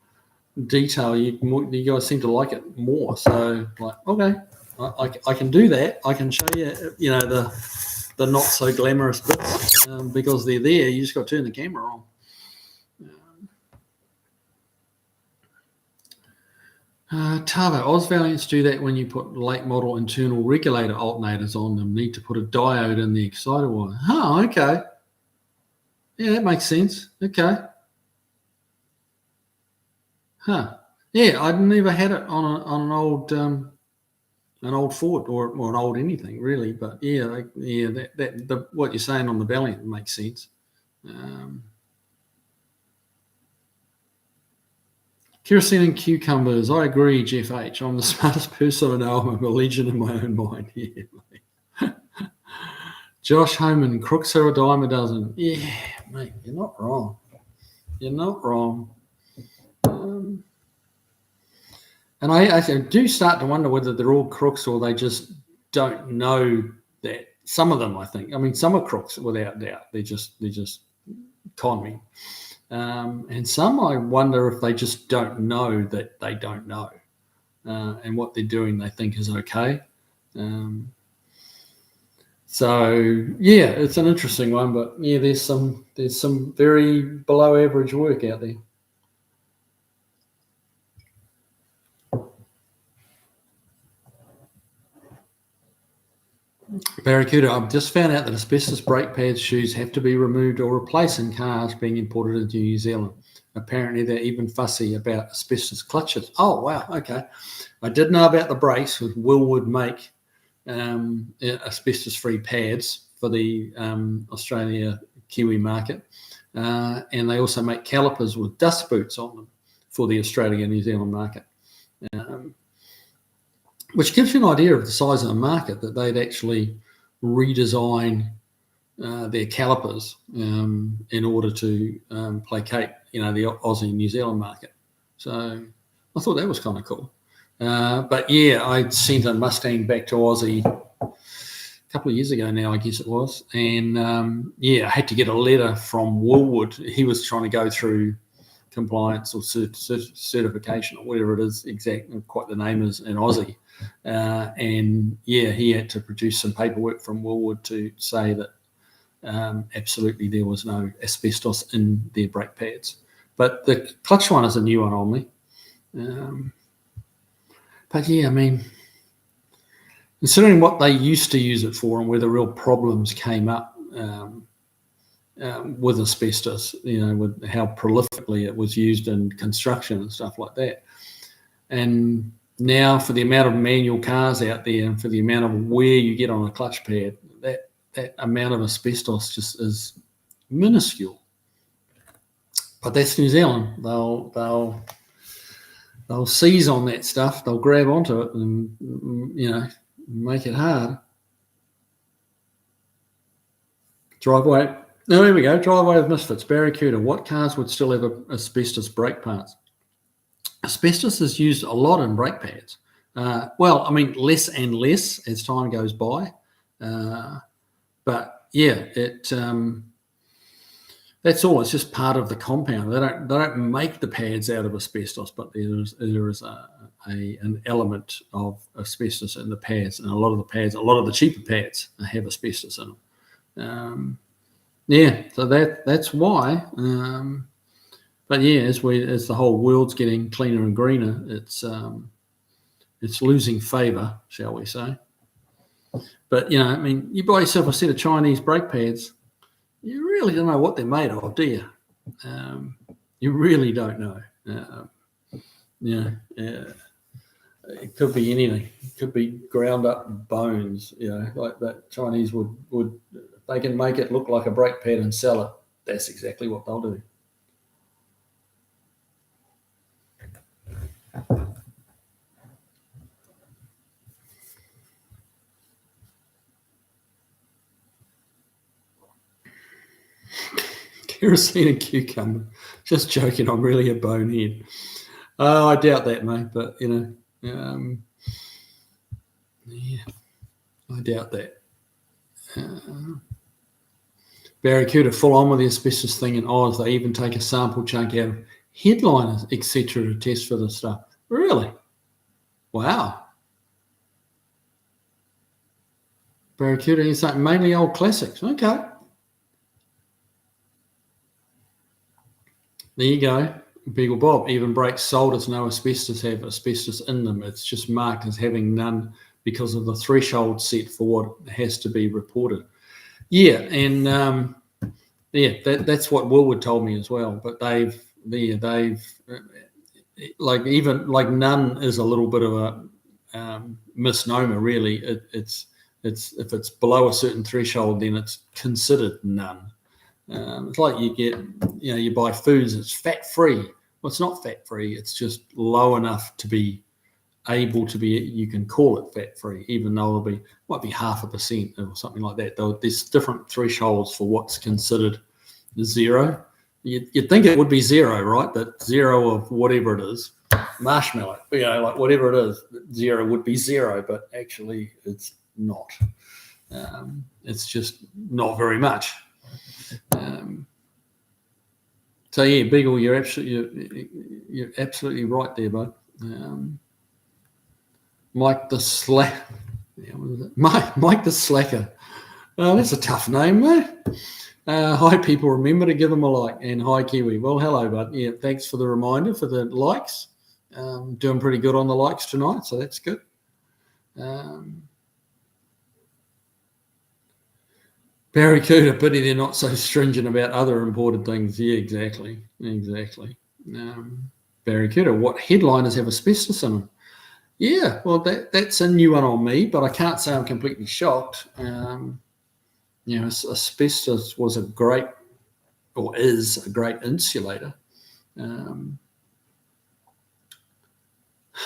detail you guys seem to like it more. So like, okay, I can do that. I can show you, you know, the not so glamorous bits, because they're there. You just got to turn the camera on. Tava, Osvaliants do that when you put late model internal regulator alternators on them. Need to put a diode in the exciter wire. Oh, okay. Yeah, that makes sense. Okay. Huh. Yeah, I'd never had it on an old Ford or an old anything really. But yeah, that what you're saying on the Valiant makes sense. Kerosene and cucumbers. I agree, Jeff H. I'm the smartest person I know. I'm a legend in my own mind. Yeah, mate. Josh Homan, crooks are a dime a dozen. Yeah, mate, you're not wrong. You're not wrong. And I do start to wonder whether they're all crooks or they just don't know that. Some of them, I think. I mean, some are crooks without doubt. They're just con me. And some, I wonder if they just don't know that they don't know, and what they're doing they think is okay. So yeah, it's an interesting one, but yeah, there's some very below average work out there. Barracuda, I've just found out that asbestos brake pads shoes have to be removed or replaced in cars being imported into New Zealand. Apparently, they're even fussy about asbestos clutches. Oh, wow. Okay. I did know about the brakes. Willwood make asbestos-free pads for the Australia Kiwi market. And they also make calipers with dust boots on them for the Australia New Zealand market. Which gives you an idea of the size of the market, that they'd actually redesign their calipers in order to placate, you know, the Aussie and New Zealand market. So I thought that was kind of cool. But yeah, I sent a Mustang back to Aussie a couple of years ago now, I guess it was. And yeah, I had to get a letter from Willwood. He was trying to go through compliance or certification or whatever it is, exactly quite the name is in Aussie. And yeah, he had to produce some paperwork from Willwood to say that absolutely there was no asbestos in their brake pads. But the clutch one is a new one on me. But yeah, I mean, considering what they used to use it for and where the real problems came up with asbestos, you know, with how prolifically it was used in construction and stuff like that. And now for the amount of manual cars out there and for the amount of wear you get on a clutch pad, that amount of asbestos just is minuscule. But that's New Zealand. They'll seize on that stuff. They'll grab onto it and, you know, make it hard. Driveway. No, there we go. Driveway of Misfits. Barracuda. What cars would still have asbestos brake parts? Asbestos is used a lot in brake pads. Well, I mean, less and less as time goes by. But yeah, that's all. It's just part of the compound. They don't make the pads out of asbestos, but there is an element of asbestos in the pads, and a lot of the cheaper pads have asbestos in them. Yeah, so that's why. But yeah, as the whole world's getting cleaner and greener, it's losing favour, shall we say? But you know, I mean, you buy yourself a set of Chinese brake pads, you really don't know what they're made of, do you? You really don't know. It could be anything. It could be ground up bones. You know, like that Chinese would if they can make it look like a brake pad and sell it, that's exactly what they'll do. Kerosene and cucumber. Just joking. I'm really a bonehead. I doubt that, mate. But yeah, I doubt that. Barracuda full on with the asbestos thing in Oz. They even take a sample chunk out of headliners, etc., to test for this stuff. Really? Wow. Barracuda, you say mainly old classics. Okay. There you go. Beagle Bob. Even brakes sold as no asbestos have asbestos in them. It's just marked as having none because of the threshold set for what has to be reported. Yeah, and that's what Woolwood told me as well. But they've like none is a little bit of a misnomer, really. It's if it's below a certain threshold, then it's considered none. It's like you buy foods, it's fat free. Well, it's not fat free. It's just low enough to be able to be. You can call it fat free, even though might be 0.5% or something like that. There's different thresholds for what's considered zero. You'd think it would be zero, right? That zero of whatever it is, marshmallow, like whatever it is, zero would be zero, but actually it's not. It's just not very much. So yeah, Beagle, you're absolutely right there, bud. Mike the Slacker. Yeah, what is it? Mike the Slacker. That's a tough name, mate. Hi, people. Remember to give them a like. And hi, Kiwi. Well, hello, bud. Yeah, thanks for the reminder for the likes. Doing pretty good on the likes tonight, so that's good. Barracuda, pity they're not so stringent about other imported things. Yeah, exactly. Barracuda, what headliners have asbestos in them? Yeah, well, that's a new one on me, but I can't say I'm completely shocked. Asbestos is a great insulator.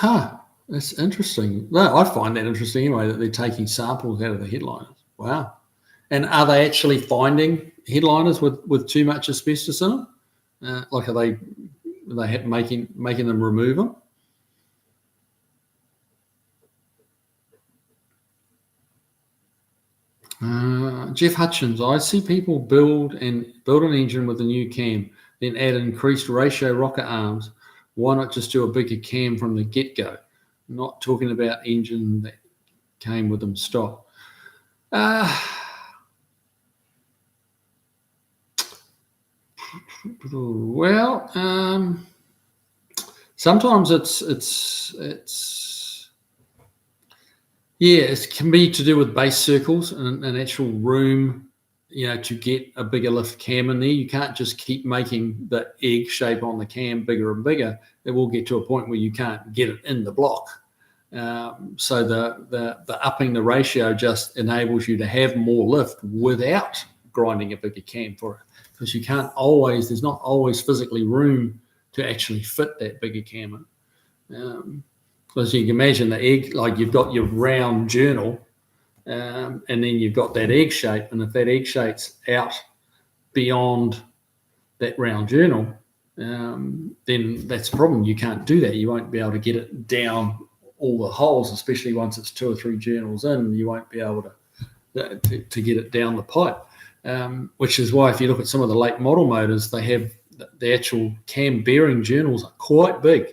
That's interesting. No, I find that interesting anyway, that they're taking samples out of the headliners. Wow. And are they actually finding headliners with too much asbestos in them? Like are they making them remove them? Jeff Hutchins, I see people build an engine with a new cam, then add increased ratio rocker arms. Why not just do a bigger cam from the get-go? Not talking about engine that came with them stock. Well, sometimes it can be to do with base circles and an actual room, to get a bigger lift cam in there. You can't just keep making the egg shape on the cam bigger and bigger. It will get to a point where you can't get it in the block. So the upping the ratio just enables you to have more lift without grinding a bigger cam for it, because there's not always physically room to actually fit that bigger cam in. Because you can imagine the egg, like you've got your round journal, and then you've got that egg shape, and if that egg shape's out beyond that round journal, then that's a problem. You can't do that. You won't be able to get it down all the holes, especially once it's 2 or 3 journals in. You won't be able to get it down the pipe, which is why if you look at some of the late model motors, they have the actual cam bearing journals are quite big.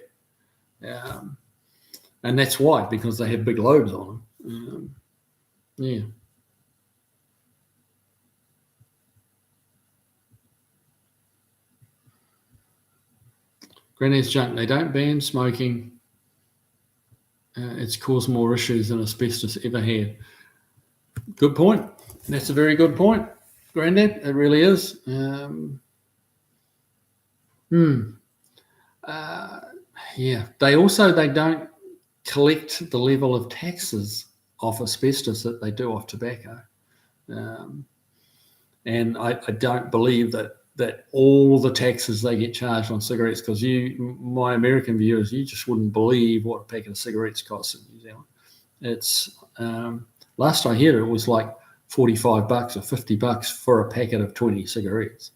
And that's why, because they have big lobes on them. Yeah. Granny's junk. They don't ban smoking. It's caused more issues than asbestos ever had. Good point. That's a very good point, Grandad. It really is. Yeah. They don't collect the level of taxes off asbestos that they do off tobacco. And I don't believe that all the taxes they get charged on cigarettes, because my American viewers, you just wouldn't believe what a packet of cigarettes costs in New Zealand. It's last I heard it was like $45 or $50 for a packet of 20 cigarettes.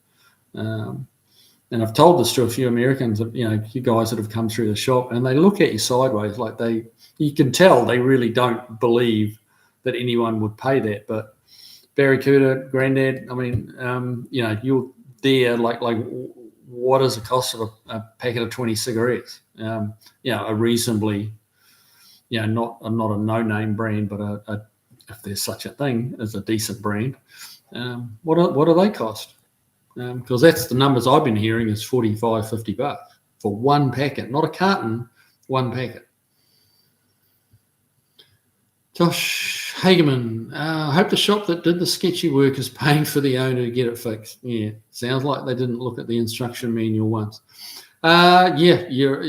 And I've told this to a few Americans, you guys that have come through the shop, and they look at you sideways like you can tell they really don't believe that anyone would pay that. But Barracuda, Grandad, I mean, you're there like what is the cost of a packet of 20 cigarettes? A reasonably, not a no-name brand, but if there's such a thing as a decent brand, what do they cost? Because that's the numbers I've been hearing is $45, $50 for one packet, not a carton, one packet. Josh Hageman, I hope the shop that did the sketchy work is paying for the owner to get it fixed. Yeah, sounds like they didn't look at the instruction manual once. You're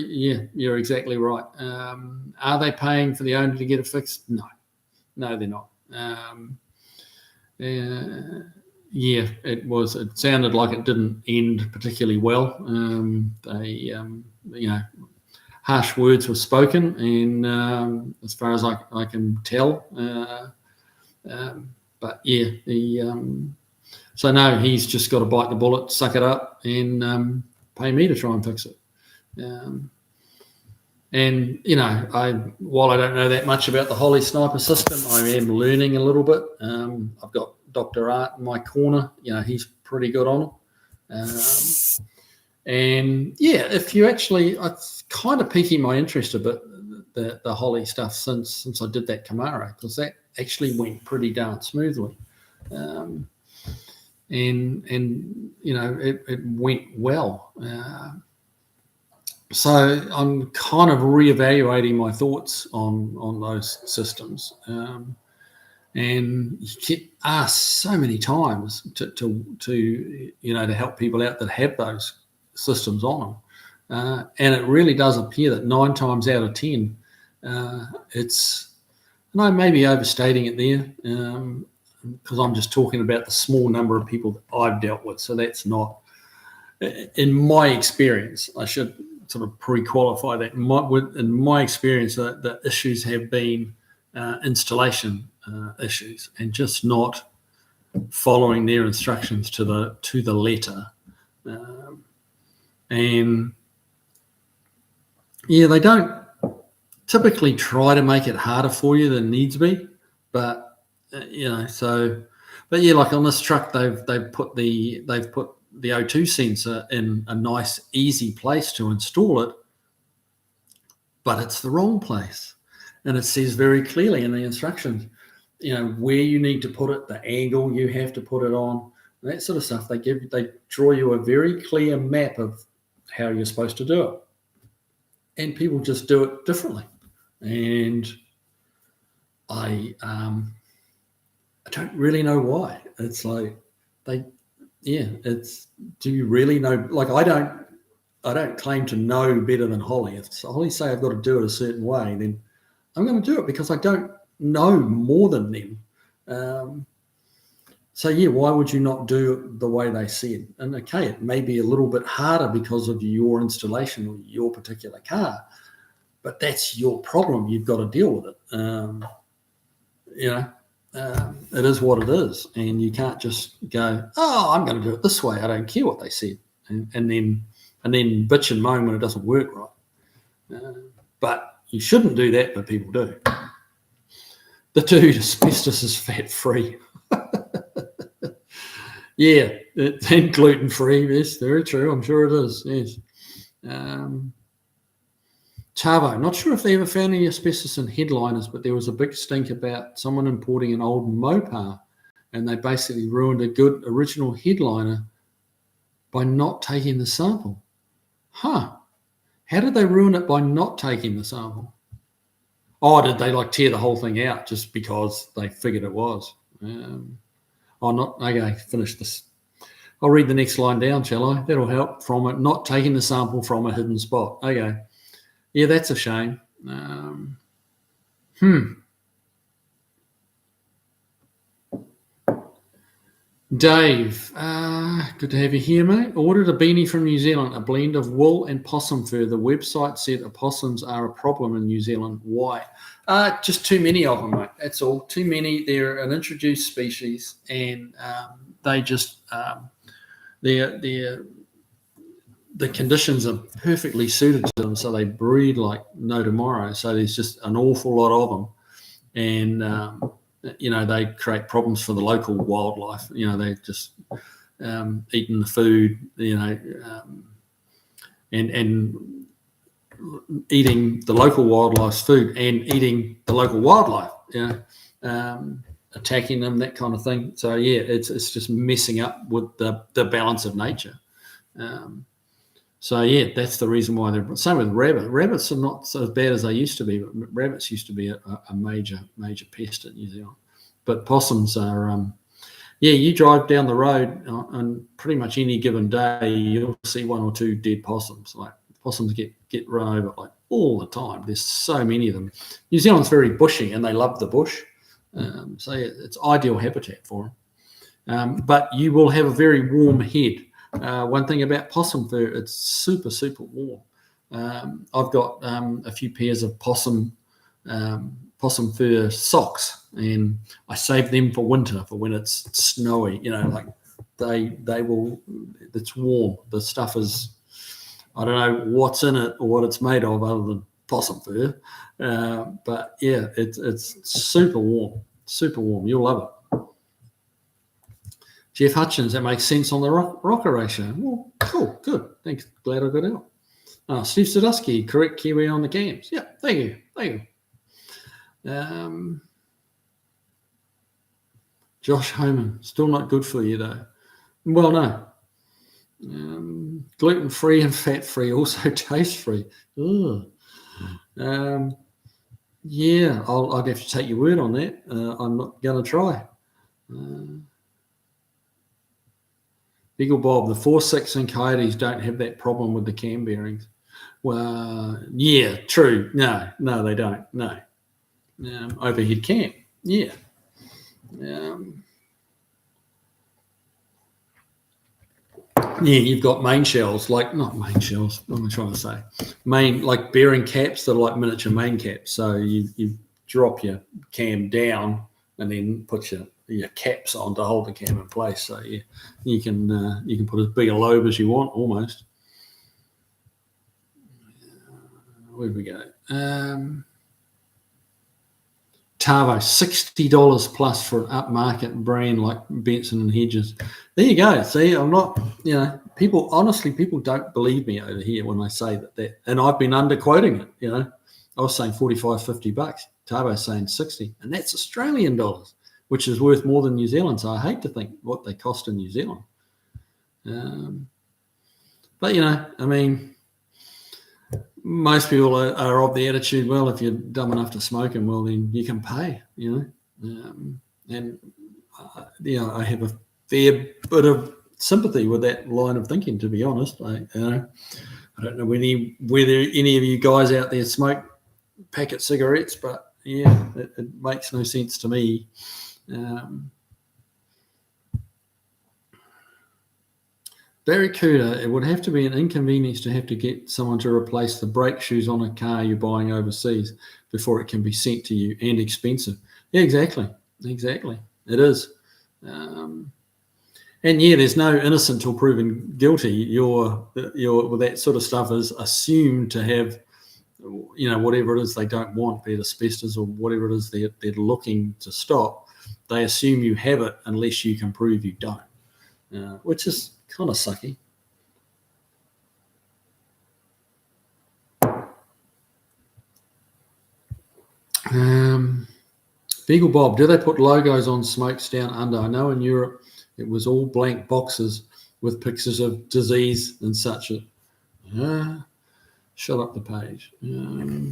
exactly right. Are they paying for the owner to get it fixed? No, they're not. It sounded like it didn't end particularly well. Harsh words were spoken, and as far as I can tell, so no, he's just got to bite the bullet, suck it up, and pay me to try and fix it. While I don't know that much about the Holly Sniper system, I am learning a little bit. I've got Dr. Art in my corner. He's pretty good on it. If you actually, it's kind of piquing my interest a bit, the Holly stuff since I did that Camaro, because that actually went pretty darn smoothly. It went well. So I'm kind of reevaluating my thoughts on those systems. And you get asked so many times to help people out that have those systems on them. And it really does appear that 9 times out of 10, it's, and I may be overstating it there, because I'm just talking about the small number of people that I've dealt with. So that's not, in my experience, I should sort of pre-qualify that. In my experience, the issues have been installation issues and just not following their instructions to the letter. They don't typically try to make it harder for you than needs be, but like on this truck, they've put the O2 sensor in a nice, easy place to install it, but it's the wrong place, and it says very clearly in the instructions, where you need to put it, the angle you have to put it on, that sort of stuff. They draw you a very clear map of how you're supposed to do it, and people just do it differently. And I don't really know why. It's like do you really know? Like I don't claim to know better than Holly. If Holly say I've got to do it a certain way, then I'm going to do it because I don't know more than them. Why would you not do it the way they said? And okay, it may be a little bit harder because of your installation or your particular car, but that's your problem. You've got to deal with it. It is what it is, and you can't just go, "Oh, I'm going to do it this way. I don't care what they said," and then bitch and moan when it doesn't work right. But you shouldn't do that, but people do. The dude, asbestos is fat-free. And gluten-free. Yes, very true. I'm sure it is. Yes. Chavo, not sure if they ever found any asbestos in headliners, but there was a big stink about someone importing an old Mopar, and they basically ruined a good original headliner by not taking the sample. How did they ruin it by not taking the sample? Oh, did they tear the whole thing out just because they figured it was? Okay, finish this. I'll read the next line down, shall I? That'll help. From it, not taking the sample from a hidden spot. Okay. Yeah, that's a shame. Dave, good to have you here, mate. Ordered a beanie from New Zealand, a blend of wool and possum fur. The website said opossums are a problem in New Zealand. Why? Just too many of them, mate. That's all. Too many. They're an introduced species, and they just the conditions are perfectly suited to them, so they breed like no tomorrow. So there's just an awful lot of them, and they create problems for the local wildlife. They just eating the food, and eating the local wildlife's food and eating the local wildlife, attacking them, that kind of thing. So yeah, it's just messing up with the balance of nature. So yeah, that's the reason why they're same with rabbits. Rabbits are not so bad as they used to be, but rabbits used to be a major pest in New Zealand. But possums are, you drive down the road on pretty much any given day, you'll see one or two dead possums. Like possums get run over like all the time. There's so many of them. New Zealand's very bushy, and they love the bush, so yeah, it's ideal habitat for them. But you will have a very warm head. One thing about possum fur, it's super, super warm. I've got a few pairs of possum fur socks, and I save them for winter, for when it's snowy. Like they will. It's warm. The stuff is, I don't know what's in it or what it's made of other than possum fur, but yeah, it's super warm. Super warm. You'll love it. Jeff Hutchins, that makes sense on the rocker ratio. Well, cool, good. Thanks. Glad I got out. Steve Sadusky, correct Kiwi on the cams. Yeah, thank you. Josh Homan, still not good for you though. Well, no. Gluten-free and fat-free, also taste-free. Yeah, I'd have to take your word on that. I'm not going to try. Beagle Bob, the 4.6 and Coyotes don't have that problem with the cam bearings. Well, yeah, true. No, they don't. No. Overhead cam. Yeah. You've got main shells, not main shells, what am I trying to say? Like bearing caps that are like miniature main caps. So you drop your cam down and then put your caps on to hold the cam in place. So yeah, you can put as big a lobe as you want almost. Where do we go? Tavo, $60 plus for an upmarket brand like Benson and Hedges. There you go. See, I'm not, people don't believe me over here when I say that, and I've been underquoting it. I was saying $45, $50. Tavo's saying 60, and that's Australian dollars, which is worth more than New Zealand. So I hate to think what they cost in New Zealand. But most people are of the attitude, well, if you're dumb enough to smoke them, well, then you can pay, I have a fair bit of sympathy with that line of thinking, to be honest. I don't know whether any of you guys out there smoke packet cigarettes, but yeah, it makes no sense to me. Barracuda, it would have to be an inconvenience to have to get someone to replace the brake shoes on a car you're buying overseas before it can be sent to you, and expensive. Yeah, exactly. It is. And yeah, there's no innocent till proven guilty. Your that sort of stuff is assumed to have, whatever it is they don't want, be it asbestos or whatever it is they're looking to stop. They assume you have it unless you can prove you don't, which is kind of sucky. Beagle Bob, do they put logos on smokes down under? I know in Europe it was all blank boxes with pictures of disease and such. Shut up the page. Yeah.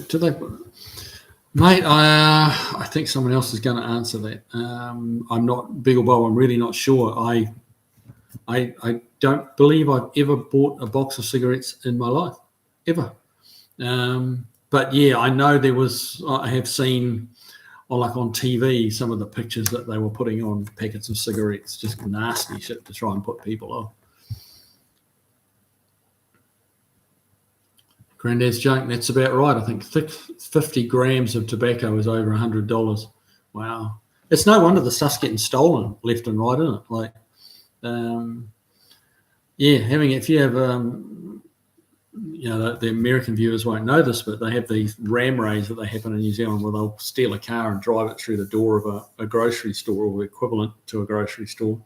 Do they put... Mate, I think someone else is going to answer that. I'm not, Beagle Bob, I'm really not sure. I don't believe I've ever bought a box of cigarettes in my life, ever. But yeah, I know I have seen, on TV, some of the pictures that they were putting on packets of cigarettes, just nasty shit to try and put people off. Granddad's junk, that's about right. I think 50 grams of tobacco is over $100. Wow. It's no wonder the stuff's getting stolen left and right, isn't it? Like, if you have, the American viewers won't know this, but they have these ram raids that they happen in New Zealand where they'll steal a car and drive it through the door of a grocery store or equivalent to a grocery store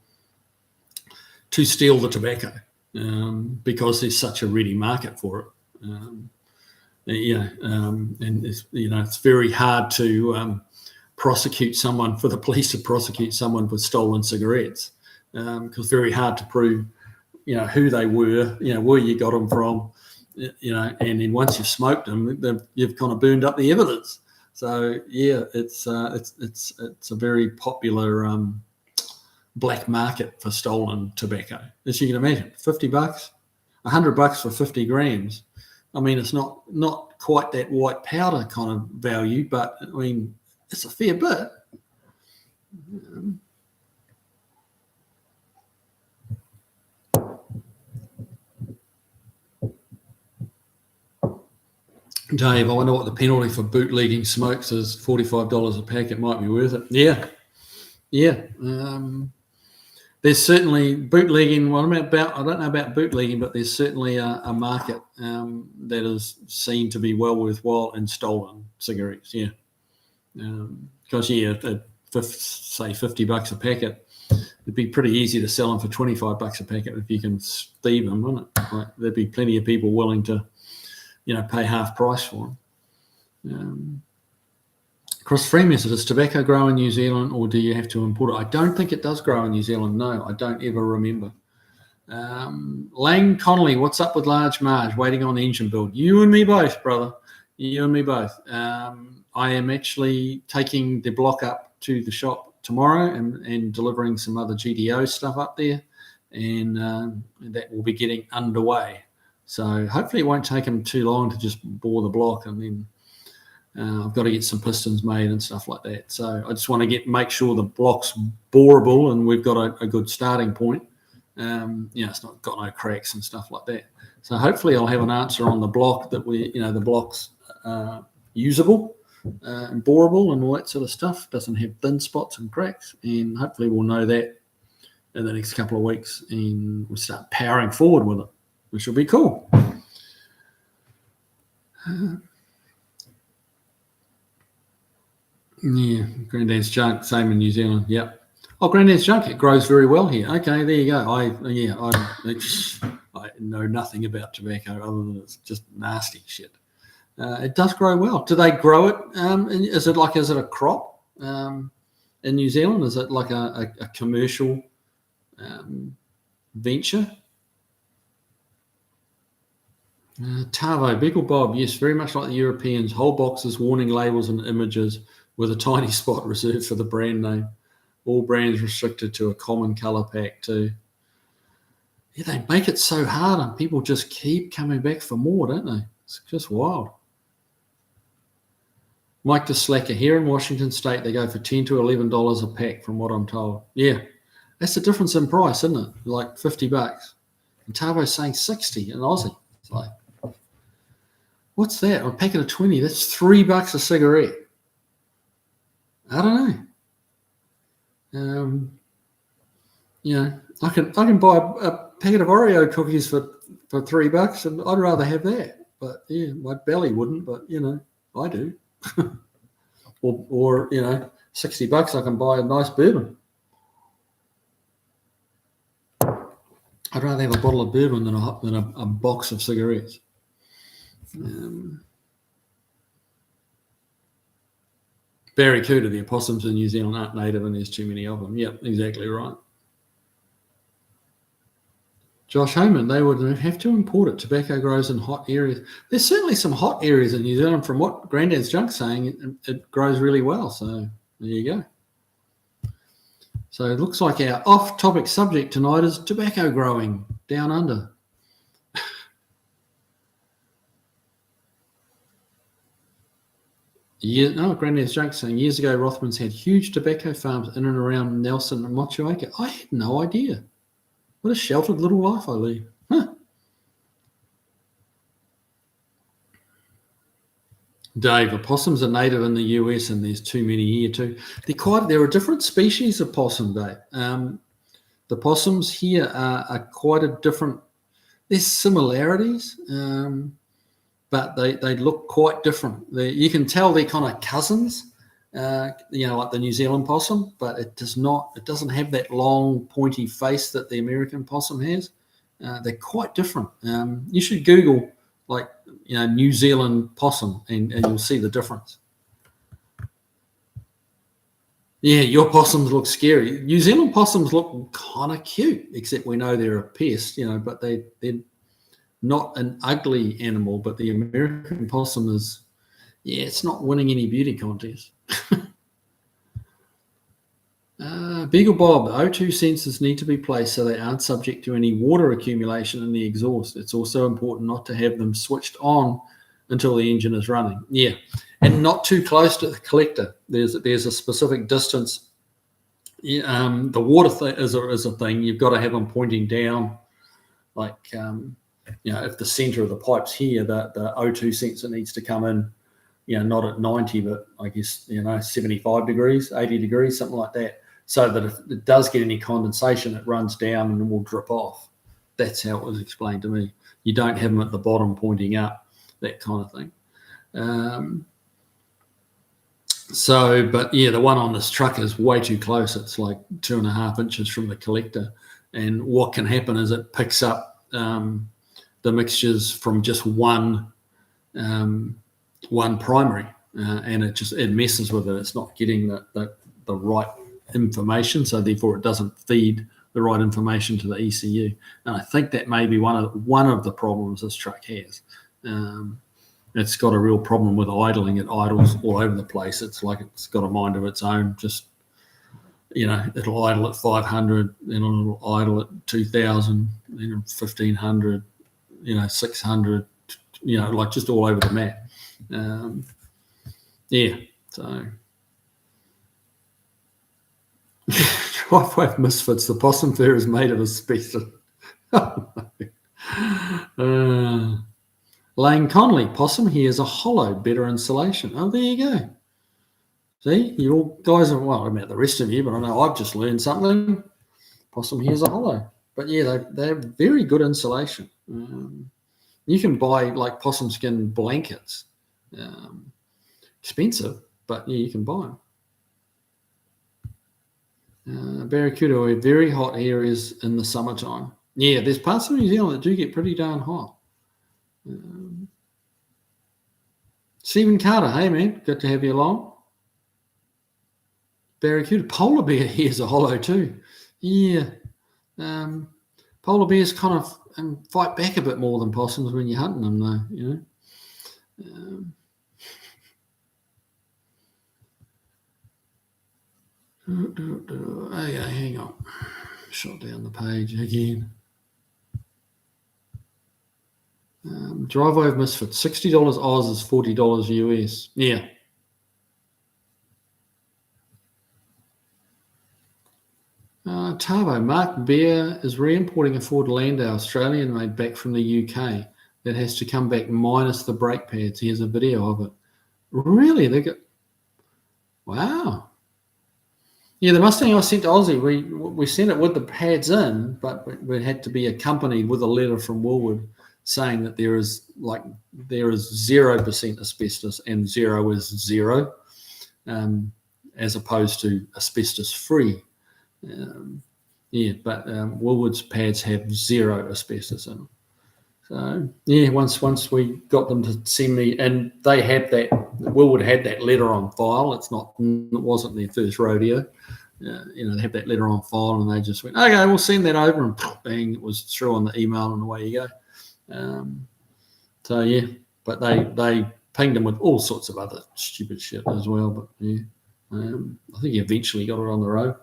to steal the tobacco because there's such a ready market for it. And it's very hard to prosecute someone, for the police to prosecute someone for stolen cigarettes, because it's very hard to prove, who they were, where you got them from, and then once you've smoked them, you've kind of burned up the evidence. So it's a very popular black market for stolen tobacco, as you can imagine. $50, $100 for 50 grams. I mean, it's not quite that white powder kind of value, but I mean, it's a fair bit. Dave, I wonder what the penalty for bootlegging smokes is. $45 a pack. It might be worth it. Yeah. There's certainly bootlegging. I don't know about bootlegging, but there's certainly a market that is seen to be well worthwhile in stolen cigarettes. Yeah, because say $50 a packet, it'd be pretty easy to sell them for $25 a packet if you can thieve them, wouldn't it? Like, there'd be plenty of people willing to, pay half price for them. Cross Freeman says, does tobacco grow in New Zealand or do you have to import it? I don't think it does grow in New Zealand. No, I don't ever remember. Lang Connolly, what's up with Large Marge? Waiting on engine build. You and me both, brother. You and me both. I am actually taking the block up to the shop tomorrow and delivering some other GDO stuff up there, and that will be getting underway. So hopefully it won't take them too long to just bore the block, and then I've got to get some pistons made and stuff like that. So I just want to make sure the block's boreable and we've got a good starting point. It's not got no cracks and stuff like that. So hopefully I'll have an answer on the block that the block's usable and boreable and all that sort of stuff. Doesn't have thin spots and cracks, and hopefully we'll know that in the next couple of weeks, and we'll start powering forward with it, which will be cool. Granddad's junk, same in New Zealand. Yep. Oh, Granddad's junk, it grows very well here. Okay, there you go. I know nothing about tobacco other than it's just nasty shit. It does grow well. Do they grow it? Is it a crop in New Zealand? Is it like a commercial venture? Tavo, Beagle Bob, yes, very much like the Europeans. Whole boxes, warning labels and images with a tiny spot reserved for the brand name. All brands restricted to a common colour pack too. Yeah, they make it so hard and people just keep coming back for more, don't they? It's just wild. Mike the Slacker, here in Washington State, they go for $10 to $11 a pack from what I'm told. Yeah, that's the difference in price, isn't it? Like $50. And Tavo's saying 60 in Aussie. It's like, what's that? A packet of 20, that's $3 a cigarette. I don't know. I can buy a packet of Oreo cookies for $3, and I'd rather have that. But yeah, my belly wouldn't. But I do. or $60, I can buy a nice bourbon. I'd rather have a bottle of bourbon than a box of cigarettes. Barracuda, the opossums in New Zealand aren't native and there's too many of them. Yep, exactly right. Josh Homan, they would have to import it. Tobacco grows in hot areas. There's certainly some hot areas in New Zealand. From what Granddad's Junk's saying, it grows really well. So there you go. So it looks like our off-topic subject tonight is tobacco growing down under. Granddad's Junk saying years ago Rothmans had huge tobacco farms in and around Nelson and Motueka. I had no idea. What a sheltered little life I lead. Huh. Dave, opossums are native in the US, and there's too many here too. There are different species of possum, Dave. The possums here are quite a different. There's similarities, but they look quite different. You can tell they're kind of cousins, like the New Zealand possum, but it doesn't have that long pointy face that the American possum has. They're quite different. You should Google New Zealand possum, and you'll see the difference. Yeah, your possums look scary. New Zealand possums look kind of cute, except we know they're a pest, but they're not an ugly animal. But the American possum is, it's not winning any beauty contests. Beagle Bob, O2 sensors need to be placed so they aren't subject to any water accumulation in the exhaust. It's also important not to have them switched on until the engine is running. Yeah, and not too close to the collector. There's a specific distance. The water is a thing. You've got to have them pointing down. If the center of the pipe's here, the O2 sensor needs to come in, not at 90, but I guess, 75 degrees, 80 degrees, something like that, so that if it does get any condensation, it runs down and will drip off. That's how it was explained to me. You don't have them at the bottom pointing up, that kind of thing. But the one on this truck is way too close. It's like 2.5 inches from the collector. And what can happen is it picks up the mixtures from just one primary, and it messes with it. It's not getting the right information, so therefore it doesn't feed the right information to the ECU. And I think that may be one of the problems this truck has. It's got a real problem with idling. It idles all over the place. It's like it's got a mind of its own. Just, it'll idle at 500, then it'll idle at 2,000, then 1,500, 600, just all over the map. So Driveway Misfits, the possum fur is made of asbestos. Lane Conley, possum here is a hollow, better insulation. Oh, there you go. See, you all guys are, well, about the rest of you, but I know I've just learned something. Possum here is a hollow. But yeah, they're very good insulation. You can buy possum skin blankets. Expensive, but yeah, you can buy them. Barracuda are very hot areas in the summertime. Yeah, there's parts of New Zealand that do get pretty darn hot. Stephen Carter, hey man, good to have you along. Barracuda, polar bear here's a hollow too. Yeah, polar bears kind of fight back a bit more than possums when you're hunting them, though. Okay, hang on. Shot down the page again. Driveway of Misfits, $60 Oz is $40 US. Yeah. Tavo, Mark Beer is re-importing a Ford Landau, Australian made back from the UK. That has to come back minus the brake pads. Here's a video of it. Really? Wow. Yeah, the Mustang I sent to Aussie, we sent it with the pads in, but it had to be accompanied with a letter from Woolwood saying that there is 0% asbestos and 0 is 0, as opposed to asbestos free. But Woolwood's pads have 0 asbestos in them. So yeah, once we got them to send me, and they had that, Woolwood had that letter on file. It wasn't their first rodeo. They have that letter on file, and they just went, okay, we'll send that over, and bang, it was through on the email, and away you go. So yeah, but they pinged them with all sorts of other stupid shit as well. But yeah, I think he eventually got it on the road.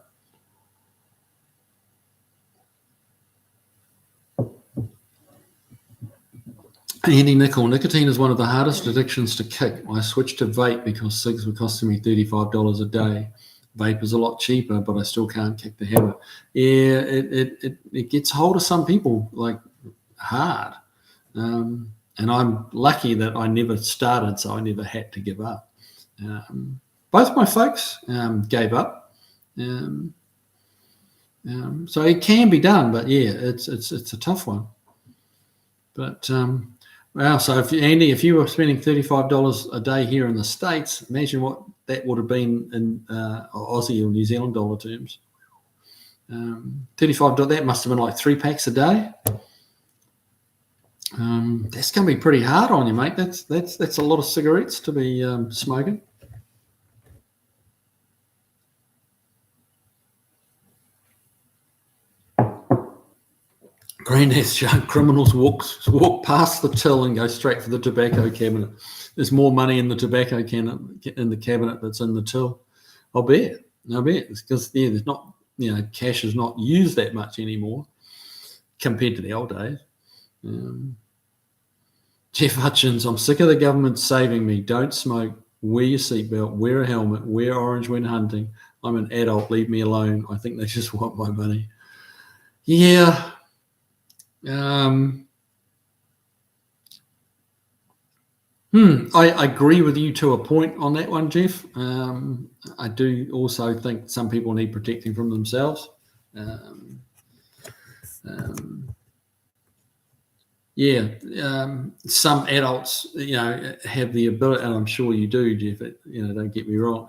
Andy Nickel, nicotine is one of the hardest addictions to kick. I switched to vape because cigs were costing me $35 a day. Vape is a lot cheaper, but I still can't kick the habit. Yeah, it gets hold of some people hard. And I'm lucky that I never started, so I never had to give up. Both my folks gave up. So it can be done, but yeah, it's a tough one. But wow, so Andy, if you were spending $35 a day here in the States, imagine what that would have been in Aussie or New Zealand dollar terms. $35, that must have been like 3 packs a day. That's going to be pretty hard on you, mate. That's a lot of cigarettes to be smoking. Granddad's joke, criminals walk past the till and go straight for the tobacco cabinet. There's more money in the tobacco in the cabinet that's in the till. I'll bet. It's because there's not, cash is not used that much anymore compared to the old days. Jeff Hutchins, I'm sick of the government saving me. Don't smoke. Wear your seatbelt. Wear a helmet. Wear orange when hunting. I'm an adult. Leave me alone. I think they just want my money. Yeah. I agree with you to a point on that one, Jeff. I do also think some people need protecting from themselves. Some adults, have the ability, and I'm sure you do, Jeff. Don't get me wrong.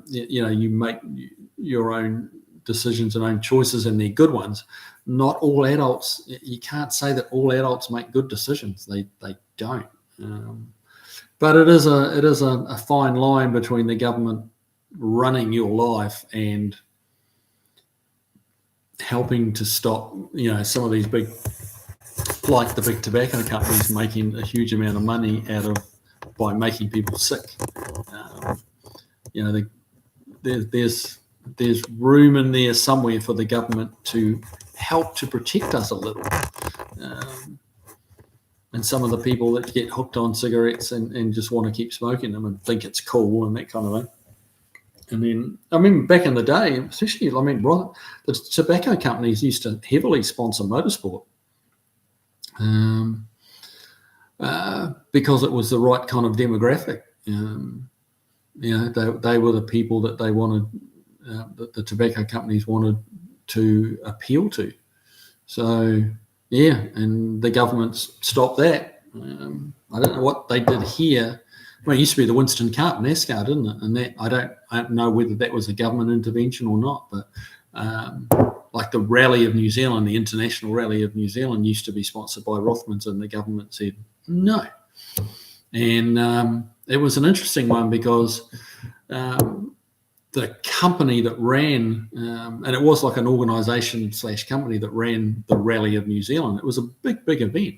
You make your own decisions and own choices, and they're good ones. Not all adults. You can't say that all adults make good decisions. They don't. But it is a fine line between the government running your life and helping to stop, some of these big, like the big tobacco companies, making a huge amount of money by making people sick. There's room in there somewhere for the government to help to protect us a little. And some of the people that get hooked on cigarettes and just want to keep smoking them and think it's cool and that kind of thing. And then, I mean, back in the day, especially, the tobacco companies used to heavily sponsor motorsport because it was the right kind of demographic. They were the people that they wanted, that the tobacco companies wanted to appeal to. So, yeah, and the government stopped that. I don't know what they did here. Well, it used to be the Winston Cup NASCAR, didn't it? And that I don't know whether that was a government intervention or not. But like the Rally of New Zealand, the International Rally of New Zealand used to be sponsored by Rothmans, and the government said no. And it was an interesting one because the company that ran, and it was like an organisation / company that ran the Rally of New Zealand. It was a big event,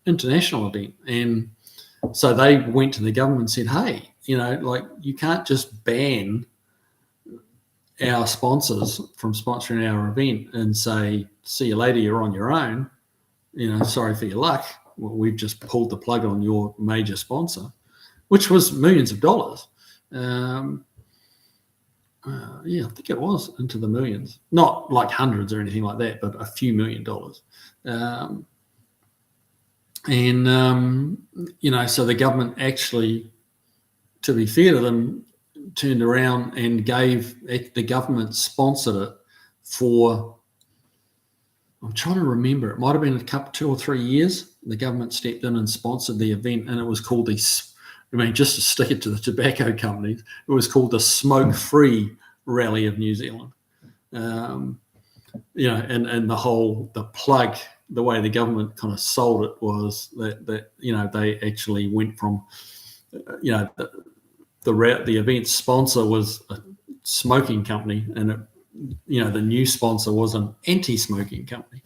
international event. And so they went to the government and said, hey, you can't just ban our sponsors from sponsoring our event and say, see you later, you're on your own. Sorry for your luck. Well, we've just pulled the plug on your major sponsor, which was millions of dollars. I think it was into the millions, not like hundreds or anything like that, but a few $1 million. So the government actually, to be fair to them, turned around and the government sponsored it for, I'm trying to remember, it might have been 2 or 3 years. The government stepped in and sponsored the event, and it was called just to stick it to the tobacco companies, it was called the Smoke-Free Rally of New Zealand. And the plug, the way the government kind of sold it was that they actually went from, the event sponsor was a smoking company, and the new sponsor was an anti-smoking company.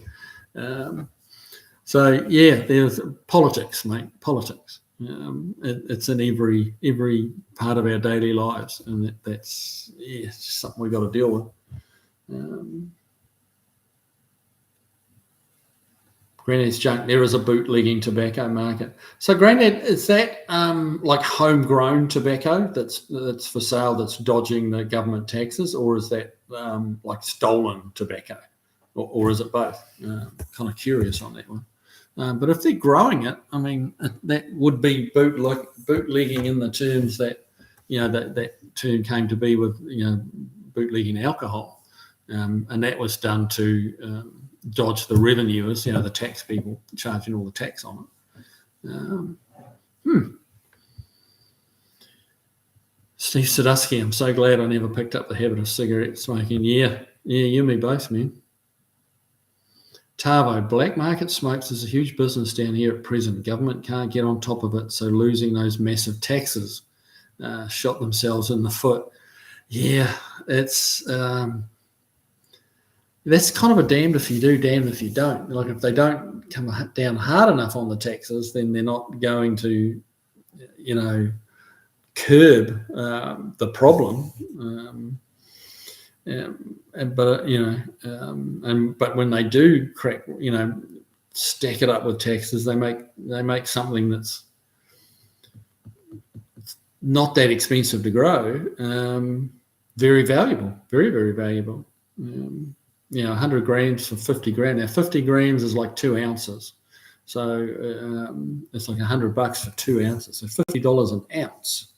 There's politics, mate, politics. It's in every part of our daily lives, and that's it's something we've got to deal with. Granddad's junk. There is a bootlegging tobacco market. So, Granddad, is that like homegrown tobacco that's for sale, that's dodging the government taxes, or is that like stolen tobacco, or is it both? Kind of curious on that one. But if they're growing it, I mean, that would be bootlegging in the terms that, that term came to be with, bootlegging alcohol. And that was done to dodge the revenuers, the tax people charging all the tax on it. Steve Sadusky, I'm so glad I never picked up the habit of cigarette smoking. Yeah, you and me both, man. Tavo, black market smokes is a huge business down here at present. Government can't get on top of it, so losing those massive taxes shot themselves in the foot. Yeah, it's that's kind of a damned if you do, damned if you don't. Like if they don't come down hard enough on the taxes, then they're not going to, curb the problem. But when they do crack, stack it up with taxes, they make something that's not that expensive to grow, very valuable, very, very valuable. 100 grams for 50 grand. Now 50 grams is like 2 ounces, so it's like $100 for 2 ounces, so $50 an ounce.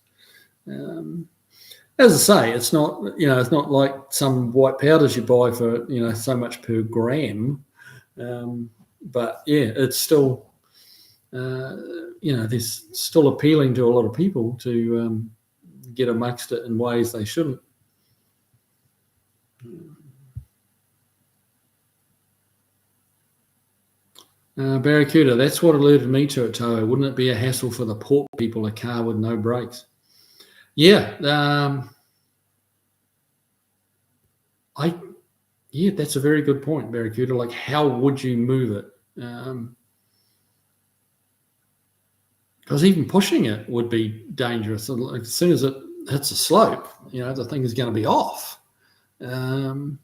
As I say, it's not it's not like some white powders you buy for so much per gram, but yeah, it's still there's still appealing to a lot of people to get amongst it in ways they shouldn't. Barracuda, that's what alerted me to it, Toho. Wouldn't it be a hassle for the port people, a car with no brakes? Yeah, that's a very good point, Barracuda. Like, how would you move it? Because even pushing it would be dangerous. As soon as it hits a slope, the thing is going to be off. It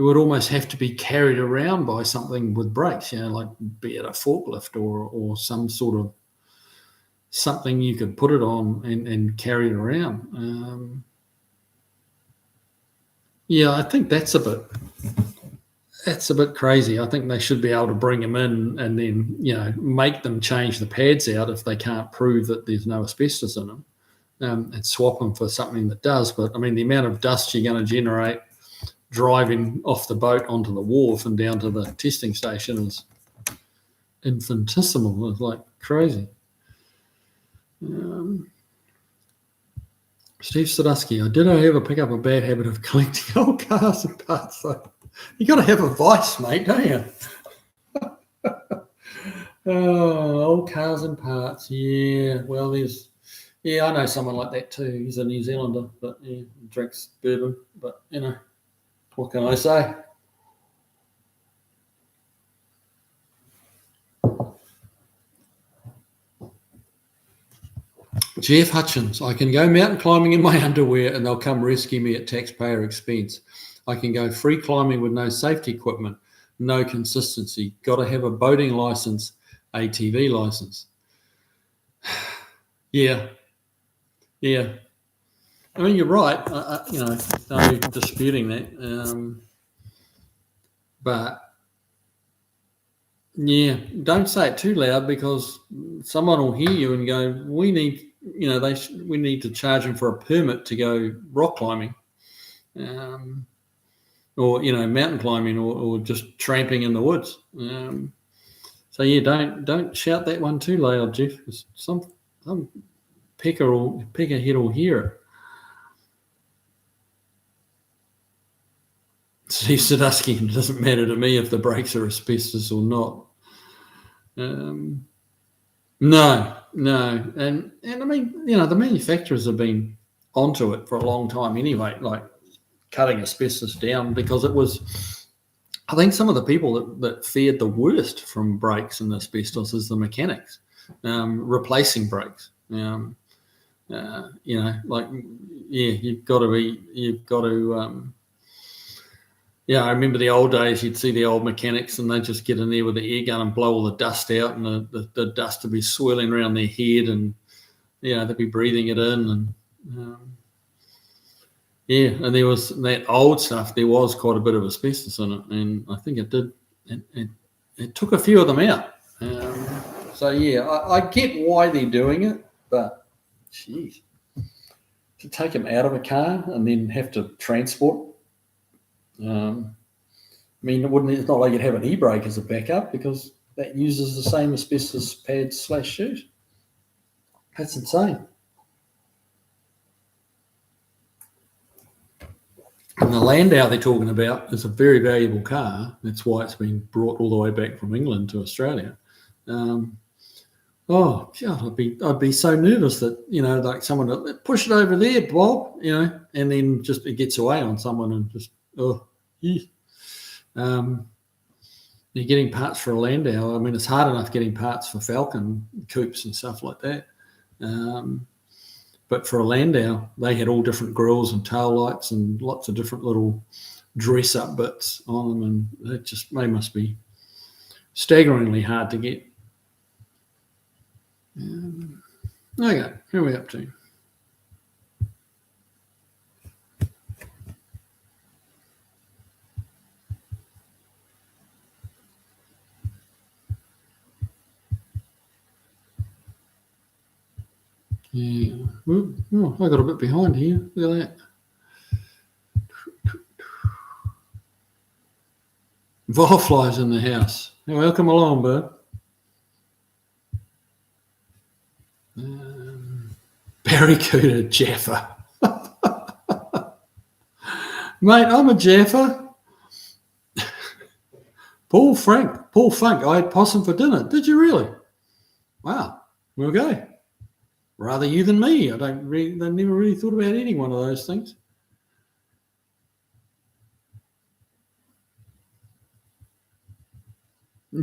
would almost have to be carried around by something with brakes, like be it a forklift or some sort of something you could put it on and carry it around. I think that's a bit crazy. I think they should be able to bring them in and then, make them change the pads out if they can't prove that there's no asbestos in them, and swap them for something that does. But I mean, the amount of dust you're going to generate driving off the boat onto the wharf and down to the testing station is infinitesimal. It's like crazy. Steve Sadusky, did I ever pick up a bad habit of collecting old cars and parts? You got to have a vice, mate, don't you? Old cars and parts. Yeah, well, I know someone like that too. He's a New Zealander, but he drinks bourbon. But what can I say? Jeff Hutchins, I can go mountain climbing in my underwear and they'll come rescue me at taxpayer expense. I can go free climbing with no safety equipment, no consistency. Got to have a boating license, ATV license. Yeah. I mean, you're right. No disputing that. But yeah, don't say it too loud because someone will hear you and go, we need to charge them for a permit to go rock climbing, or mountain climbing, or just tramping in the woods. So yeah, don't shout that one too loud, Jeff. Some peckerhead will hear it. Steve Sadusky, it doesn't matter to me if the brakes are asbestos or not. No, and I mean, the manufacturers have been onto it for a long time anyway, like cutting asbestos down, because it was, I think some of the people that fared the worst from brakes and asbestos is the mechanics, replacing brakes. You've got to. I remember the old days. You'd see the old mechanics, and they'd just get in there with the air gun and blow all the dust out, and the dust would be swirling around their head, and they'd be breathing it in, and and there was that old stuff. There was quite a bit of asbestos in it, and I think it it took a few of them out. So yeah, I get why they're doing it, but geez, to take them out of a car and then have to transport. I mean, it's not like you'd have an e-brake as a backup because that uses the same asbestos pads / shoes. That's insane. And the Landau they're talking about is a very valuable car. That's why it's been brought all the way back from England to Australia. Oh God, I'd be so nervous that like someone would push it over there, Bob, and then just it gets away on someone and just yeah. You're getting parts for a Landau. I mean, it's hard enough getting parts for Falcon coupes and stuff like that. But for a Landau, they had all different grills and tail lights and lots of different little dress-up bits on them, and they must be staggeringly hard to get. Okay, who are we up to? Yeah. Oh, I got a bit behind here. Look at that. Fireflies in the house. Welcome along, bud. Barracuda Jaffa. Mate, I'm a Jaffa. Paul Funk, I had possum for dinner. Did you really? Wow. Okay. Rather you than me. I never really thought about eating one of those things.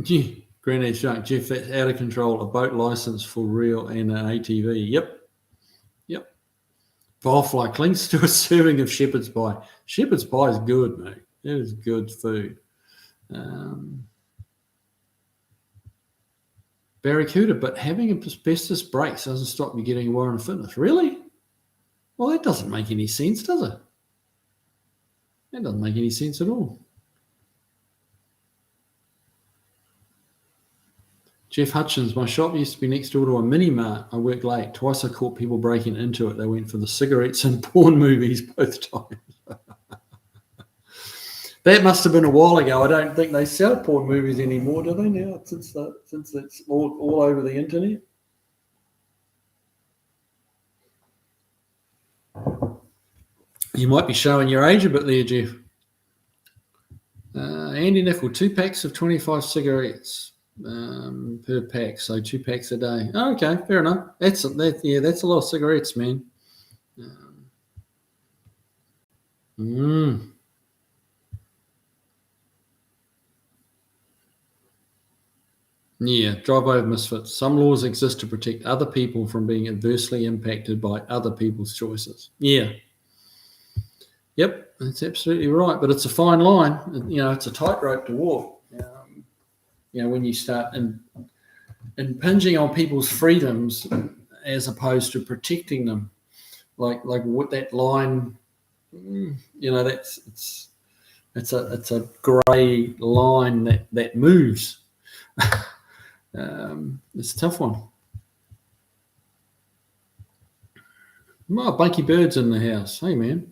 Gee, Granddad Shark, Jeff, that's out of control. A boat license for real and an ATV. Yep. Firefly clings to a serving of shepherd's pie. Shepherd's pie is good, mate. It is good food. Barracuda, but having asbestos brakes doesn't stop you getting a warrant of fitness. Really? Well, that doesn't make any sense, does it? That doesn't make any sense at all. Jeff Hutchins, my shop used to be next door to a mini mart. I worked late. Twice I caught people breaking into it. They went for the cigarettes and porn movies both times. That must have been a while ago. I don't think they sell porn movies anymore, do they now? Since it's all over the internet. You might be showing your age a bit there, Jeff. Andy Nickel, 2 packs of 25 cigarettes per pack, so 2 packs a day. Oh, okay, fair enough. That's a lot of cigarettes, man. Yeah, drive over misfits. Some laws exist to protect other people from being adversely impacted by other people's choices. Yeah. Yep, that's absolutely right. But it's a fine line. It's a tightrope to walk. When you start impinging on people's freedoms as opposed to protecting them, like what that line, it's a grey line that moves. It's a tough one. Oh, Bunky Bird's in the house. Hey, man.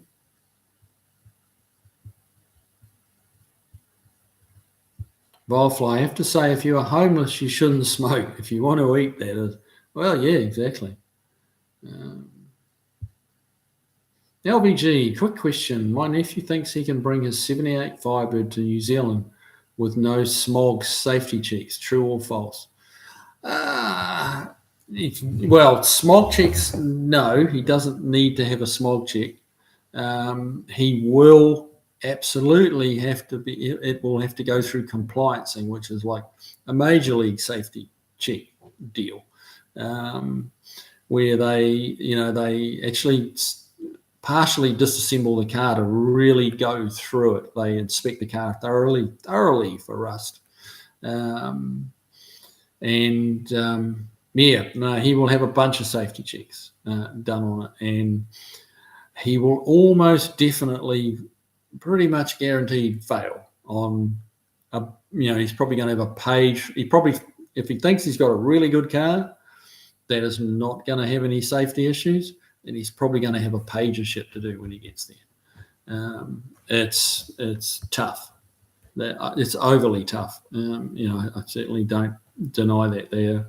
Firefly, I have to say, if you are homeless, you shouldn't smoke. If you want to eat, that is. Well, yeah, exactly. LBG, quick question. My nephew thinks he can bring his 78 Firebird to New Zealand with no smog safety checks. True or false? Well, smog checks, no. He doesn't need to have a smog check. He will absolutely have to it will have to go through compliancing, which is like a major league safety check deal, where they actually partially disassemble the car to really go through it. They inspect the car thoroughly for rust. He will have a bunch of safety checks done on it, and he will almost definitely, pretty much guaranteed, fail on he's probably going to have a page. If he thinks he's got a really good car that is not going to have any safety issues, then he's probably going to have a page of shit to do when he gets there. It's tough. It's overly tough. I certainly don't deny that there.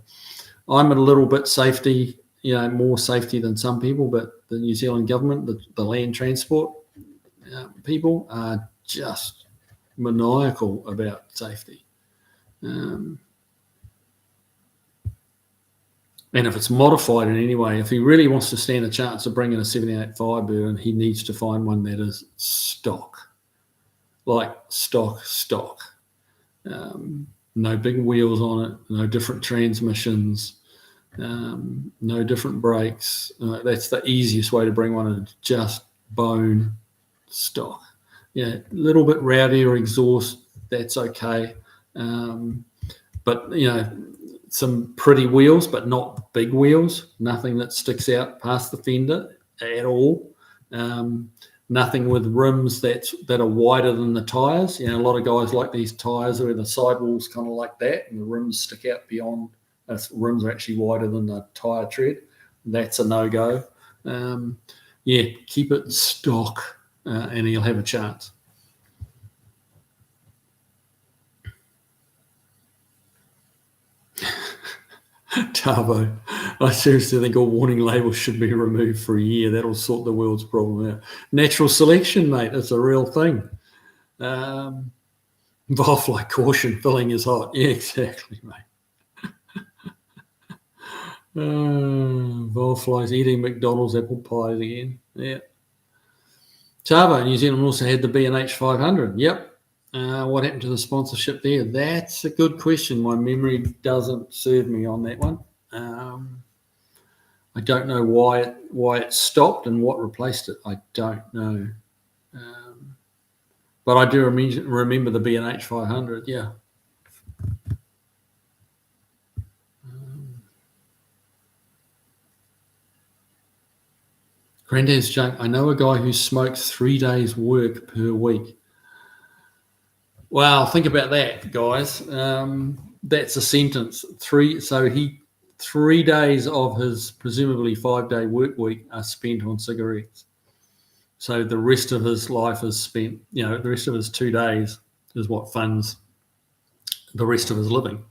I'm a little bit safety, more safety than some people, but the New Zealand government, the land transport people are just maniacal about safety. And if it's modified in any way, if he really wants to stand a chance of bringing a 78 Firebird, he needs to find one that is stock. Like stock. No big wheels on it, no different transmissions, no different brakes. That's the easiest way to bring one in, just bone stock. A little bit rowdier exhaust, that's okay. But, some pretty wheels, but not big wheels, nothing that sticks out past the fender at all. Nothing with rims that are wider than the tyres. A lot of guys like these tyres where the sidewall's kind of like that and the rims stick out beyond. Rims are actually wider than the tyre tread. That's a no-go. Keep it stock and he'll have a chance. Tarbo, I seriously think all warning labels should be removed for a year. That'll sort the world's problem out. Natural selection, mate, it's a real thing. Valve caution, filling is hot. Yeah, exactly, mate. Valve eating McDonald's apple pies again. Yeah. Tarbo, New Zealand also had the B&H 500. Yep. What happened to the sponsorship there? That's a good question. My memory doesn't serve me on that one. I don't know why it stopped and what replaced it. I don't know. But I do remember the B&H 500, yeah. Granddad's junk. I know a guy who smokes 3 days work per week. Wow, think about that, guys. That's a sentence. 3 days of his presumably 5-day work week are spent on cigarettes. So the rest of his life is spent, the rest of his 2 days is what funds the rest of his living.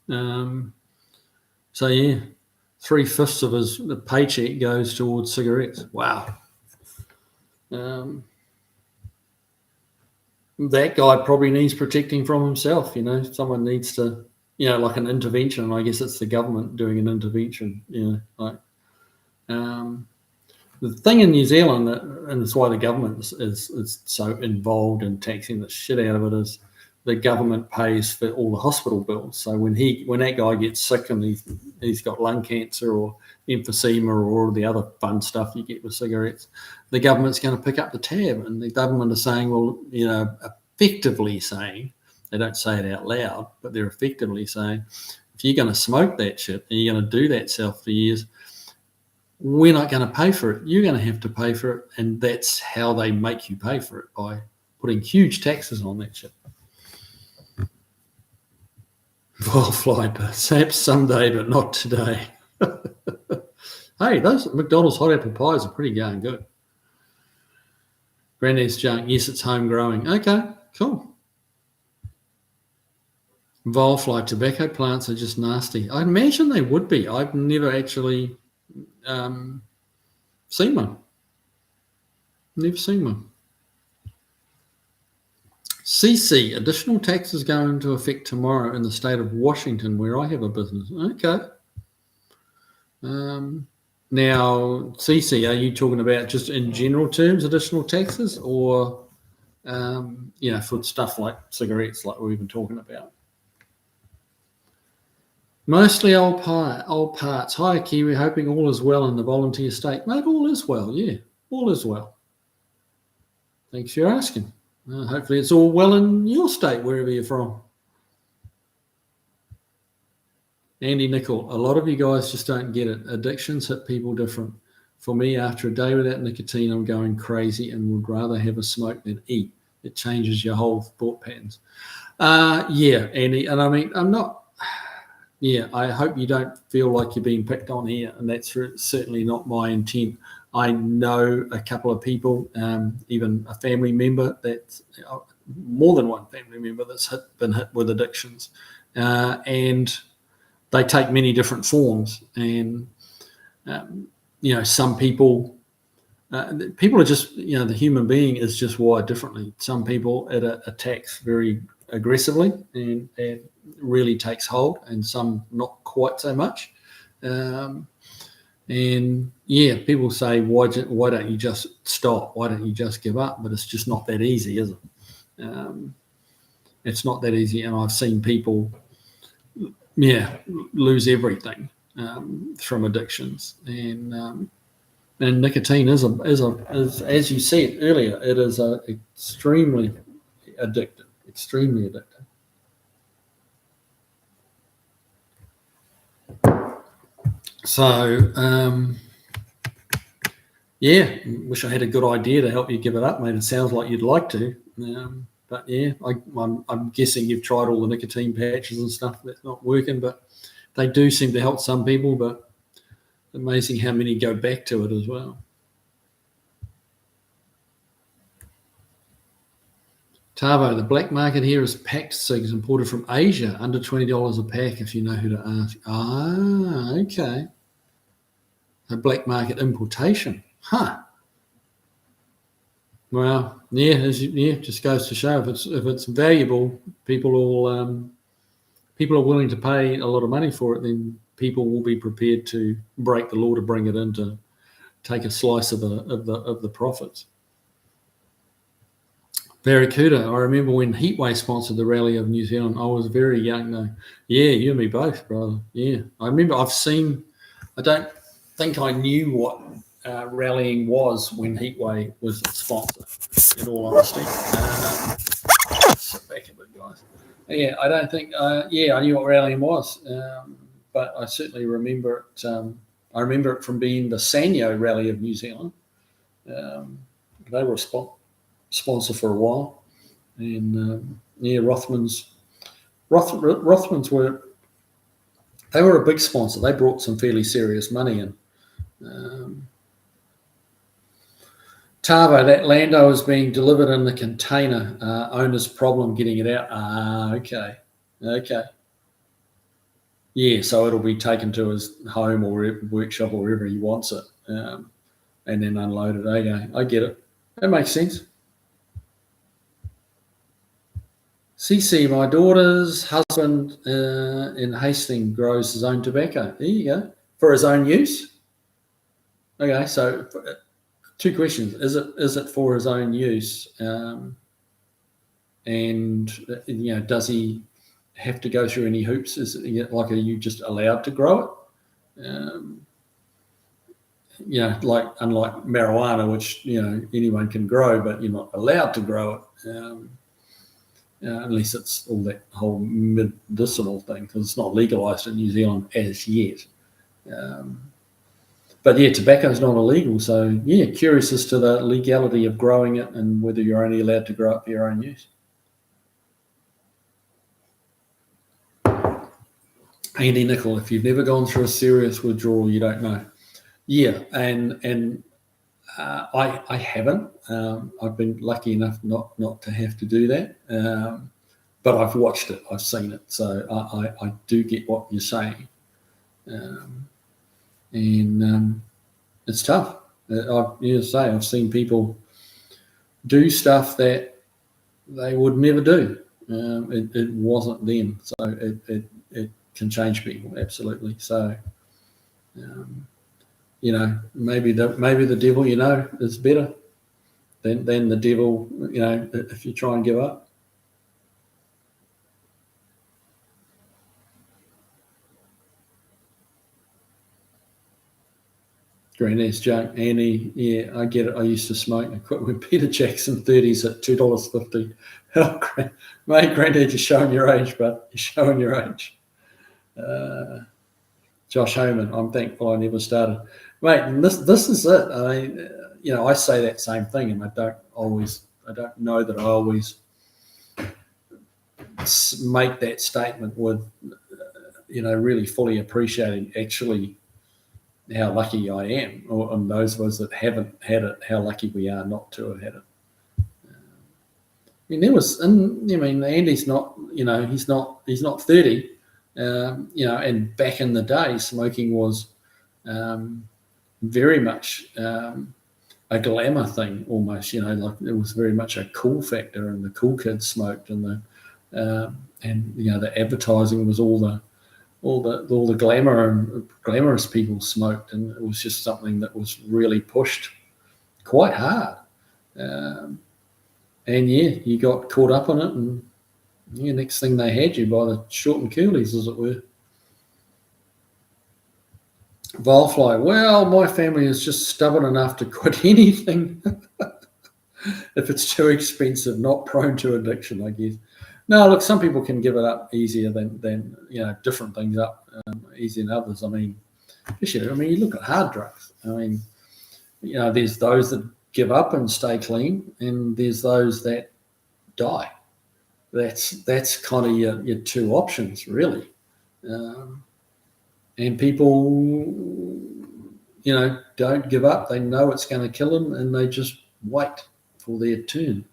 3/5 of his paycheck goes towards cigarettes. Wow. That guy probably needs protecting from himself. Someone needs to, like an intervention. And I guess it's the government doing an intervention. The thing in New Zealand, and it's why the government is so involved in taxing the shit out of it, is the government pays for all the hospital bills. So when that guy gets sick and he's got lung cancer or emphysema or all the other fun stuff you get with cigarettes, the government's going to pick up the tab. And the government is saying, effectively saying, they don't say it out loud, but they're effectively saying, if you're going to smoke that shit and you're going to do that self for years, we're not going to pay for it. You're going to have to pay for it. And that's how they make you pay for it, by putting huge taxes on that shit. Wildfly, perhaps someday, but not today. Hey, those McDonald's hot apple pies are pretty darn good. Granddad's junk. Yes, it's home growing. Okay, cool. Wildfly tobacco plants are just nasty. I imagine they would be. I've never actually seen one. Never seen one. CC, additional taxes go into effect tomorrow in the state of Washington, where I have a business. Okay. Now, CC, are you talking about just in general terms, additional taxes, or, for stuff like cigarettes, like we've been talking about? Mostly old parts. Hi, Kiwi, hoping all is well in the volunteer state. Mate, all is well, yeah. All is well. Thanks for asking. Hopefully it's all well in your state, wherever you're from. Andy Nickel, a lot of you guys just don't get it. Addictions hit people different. For me, after a day without nicotine, I'm going crazy and would rather have a smoke than eat. It changes your whole thought patterns. Yeah, Andy, and I mean, I'm not. Yeah, I hope you don't feel like you're being picked on here, and that's certainly not my intent. I know a couple of people, even a family member that's more than one family member that's been hit with addictions, and they take many different forms. And some people. People are just, the human being is just wired differently. Some people it attacks very aggressively and really takes hold, and some not quite so much. And yeah, people say, why don't you just stop? Why don't you just give up? But it's just not that easy, is it? It's not that easy, and I've seen people, lose everything from addictions, and nicotine is as you said earlier, it is extremely addictive. Extremely addictive. So wish I had a good idea to help you give it up, mate. It sounds like you'd like to, but yeah, I'm guessing you've tried all the nicotine patches and stuff. That's not working, but they do seem to help some people. But amazing how many go back to it as well. Tavo, the black market here is packed cigs imported from Asia, under $20 a pack if you know who to ask. Ah, okay. A black market importation. Huh. Well, just goes to show if it's valuable, people are willing to pay a lot of money for it, then people will be prepared to break the law to bring it in to take a slice of the profits. Barracuda, I remember when Heatwave sponsored the Rally of New Zealand. I was very young though. Yeah, you and me both, brother. Yeah, I remember I don't think I knew what rallying was when Heatwave was its sponsor, in all honesty. Sit back a bit, guys. Yeah, I don't think, I knew what rallying was, but I certainly remember it. I remember it from being the Sanyo Rally of New Zealand. They were a sponsor for a while, and Rothmans were a big sponsor. They brought some fairly serious money in. Tavo, that Lando is being delivered in the container. Owner's problem getting it out. Okay. Yeah, so it'll be taken to his home or workshop or wherever he wants it, and then unloaded. Okay, I get it. That makes sense. CC, my daughter's husband in Hastings grows his own tobacco. There you go. For his own use? Okay, so two questions. Is it for his own use? And does he have to go through any hoops? Are you just allowed to grow it? Unlike marijuana, which anyone can grow, but you're not allowed to grow it. Unless it's all that whole medicinal thing, because it's not legalised in New Zealand as yet. But tobacco is not illegal. So curious as to the legality of growing it and whether you're only allowed to grow it for your own use. Andy Nickel, if you've never gone through a serious withdrawal, you don't know. Yeah, and I haven't. I've been lucky enough not to have to do that. But I've watched it. I've seen it. So I do get what you're saying. And it's tough. I've seen people do stuff that they would never do. It wasn't them. So it can change people, absolutely. So, maybe the devil, is better than the devil, if you try and give up. Granddad's junk, Annie. Yeah, I get it. I used to smoke. I quit with Peter Jackson 30s at $2.50. Oh, mate, Granddad, you're showing your age, but you're showing your age. Josh Homan, I'm thankful I never started. Mate, this is it. I say that same thing, and I don't know that I always make that statement with, really fully appreciating actually how lucky I am, and those of us that haven't had it, how lucky we are not to have had it. Andy's not, he's not 30, and back in the day, smoking was very much a glamour thing almost, like it was very much a cool factor, and the cool kids smoked, and the advertising was all the glamour, and glamorous people smoked, and it was just something that was really pushed quite hard. And you got caught up on it, and next thing they had you by the short and coolies, as it were. Volfly, well, my family is just stubborn enough to quit anything if it's too expensive, not prone to addiction, I guess. No, look, some people can give it up easier than different things up easier than others. You look at hard drugs. There's those that give up and stay clean, and there's those that die. That's kind of your two options, really. And people, don't give up. They know it's going to kill them, and they just wait for their turn.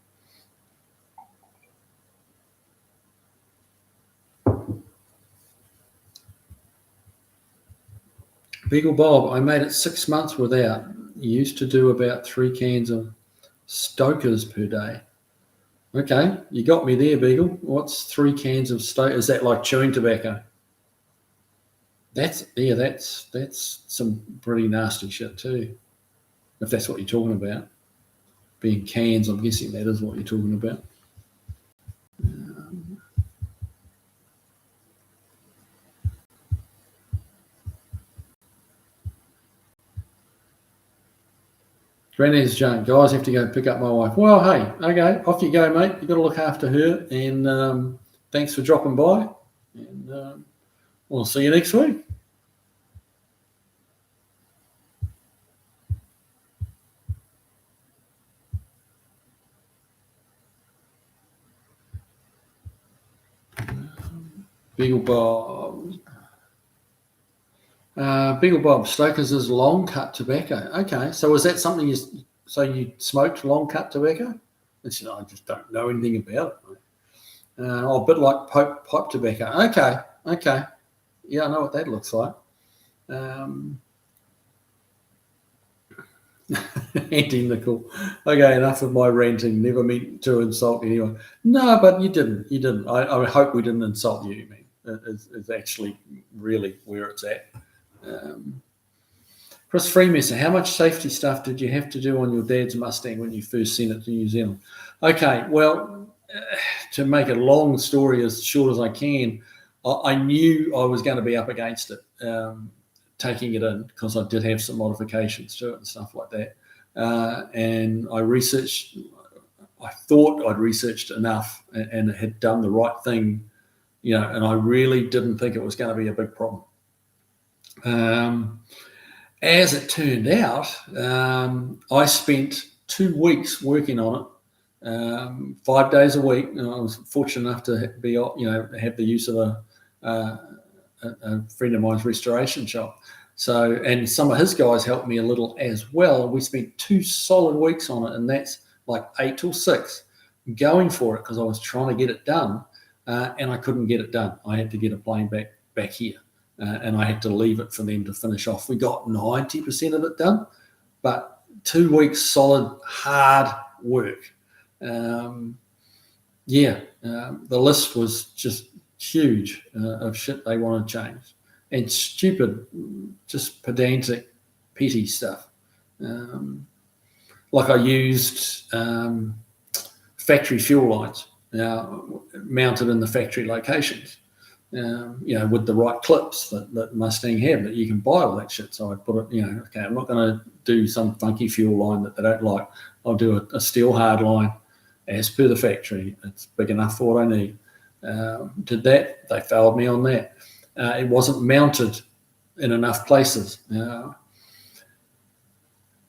Beagle Bob, I made it 6 months without. Used to do about 3 cans of Stokers per day. Okay, you got me there, Beagle. What's 3 cans of Stokers? Is that like chewing tobacco? That's some pretty nasty shit too, if that's what you're talking about. Being cans, I'm guessing that is what you're talking about. Granny's junk. Guys, have to go pick up my wife. Well, hey, okay, off you go, mate. You've got to look after her, and thanks for dropping by, and we'll see you next week. Beagle Bob, Stokers is long cut tobacco. Okay, so was that something you smoked long cut tobacco? I just don't know anything about it. A bit like pipe tobacco. Okay. Yeah, I know what that looks like. Anti-nickel. Okay, enough of my ranting. Never meant to insult anyone. No, but you didn't. I hope we didn't insult you, man. It's actually really where it's at. Chris Freemasson, how much safety stuff did you have to do on your dad's Mustang when you first sent it to New Zealand? Okay, well, to make a long story as short as I can, I knew I was going to be up against it, taking it in, because I did have some modifications to it and stuff like that. And I thought I'd researched enough and had done the right thing, and I really didn't think it was going to be a big problem. As it turned out, I spent 2 weeks working on it, 5 days a week. And I was fortunate enough to be, have the use of a friend of mine's restoration shop. So, and some of his guys helped me a little as well. We spent 2 solid weeks on it, and that's like 8 till 6, going for it, because I was trying to get it done, and I couldn't get it done. I had to get a plane back here. And I had to leave it for them to finish off. We got 90% of it done, but 2 weeks solid, hard work. The list was just huge of shit they want to change, and stupid, just pedantic, petty stuff. Like I used factory fuel lines mounted in the factory locations. With the right clips that Mustang have, that you can buy all that shit. So I put it, okay, I'm not going to do some funky fuel line that they don't like. I'll do a steel hard line as per the factory. It's big enough for what I need. Did that. They failed me on that. It wasn't mounted in enough places.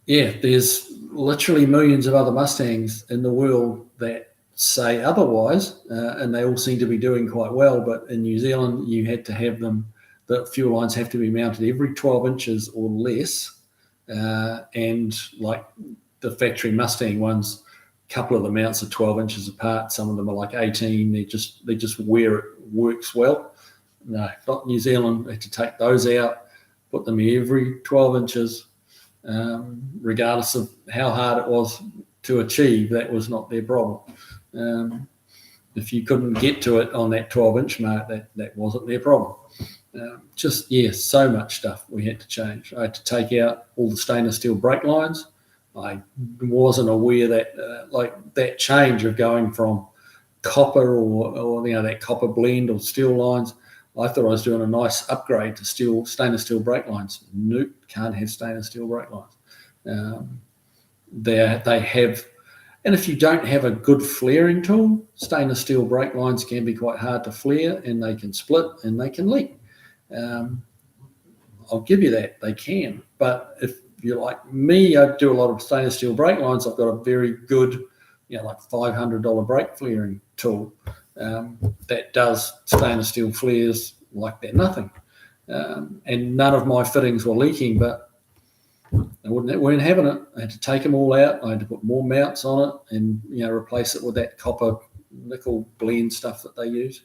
There's literally millions of other Mustangs in the world that say otherwise, and they all seem to be doing quite well. But in New Zealand, you had to have them. The fuel lines have to be mounted every 12 inches or less, and like the factory Mustang ones, a couple of the mounts are 12 inches apart. Some of them are like 18. They just where it works well. No, not New Zealand. They had to take those out, put them every 12 inches, regardless of how hard it was to achieve. That was not their problem. If you couldn't get to it on that 12-inch mark, that wasn't their problem. So much stuff we had to change. I had to take out all the stainless steel brake lines. I wasn't aware that that change of going from copper or that copper blend or steel lines. I thought I was doing a nice upgrade to stainless steel brake lines. Nope, can't have stainless steel brake lines. They have, and if you don't have a good flaring tool, stainless steel brake lines can be quite hard to flare, and they can split and they can leak. I'll give you that, they can. But if you're like me, I do a lot of stainless steel brake lines. I've got a very good, like $500 brake flaring tool that does stainless steel flares like they're nothing. And none of my fittings were leaking, but they weren't having it. I had to take them all out. I had to put more mounts on it and replace it with that copper nickel blend stuff that they use.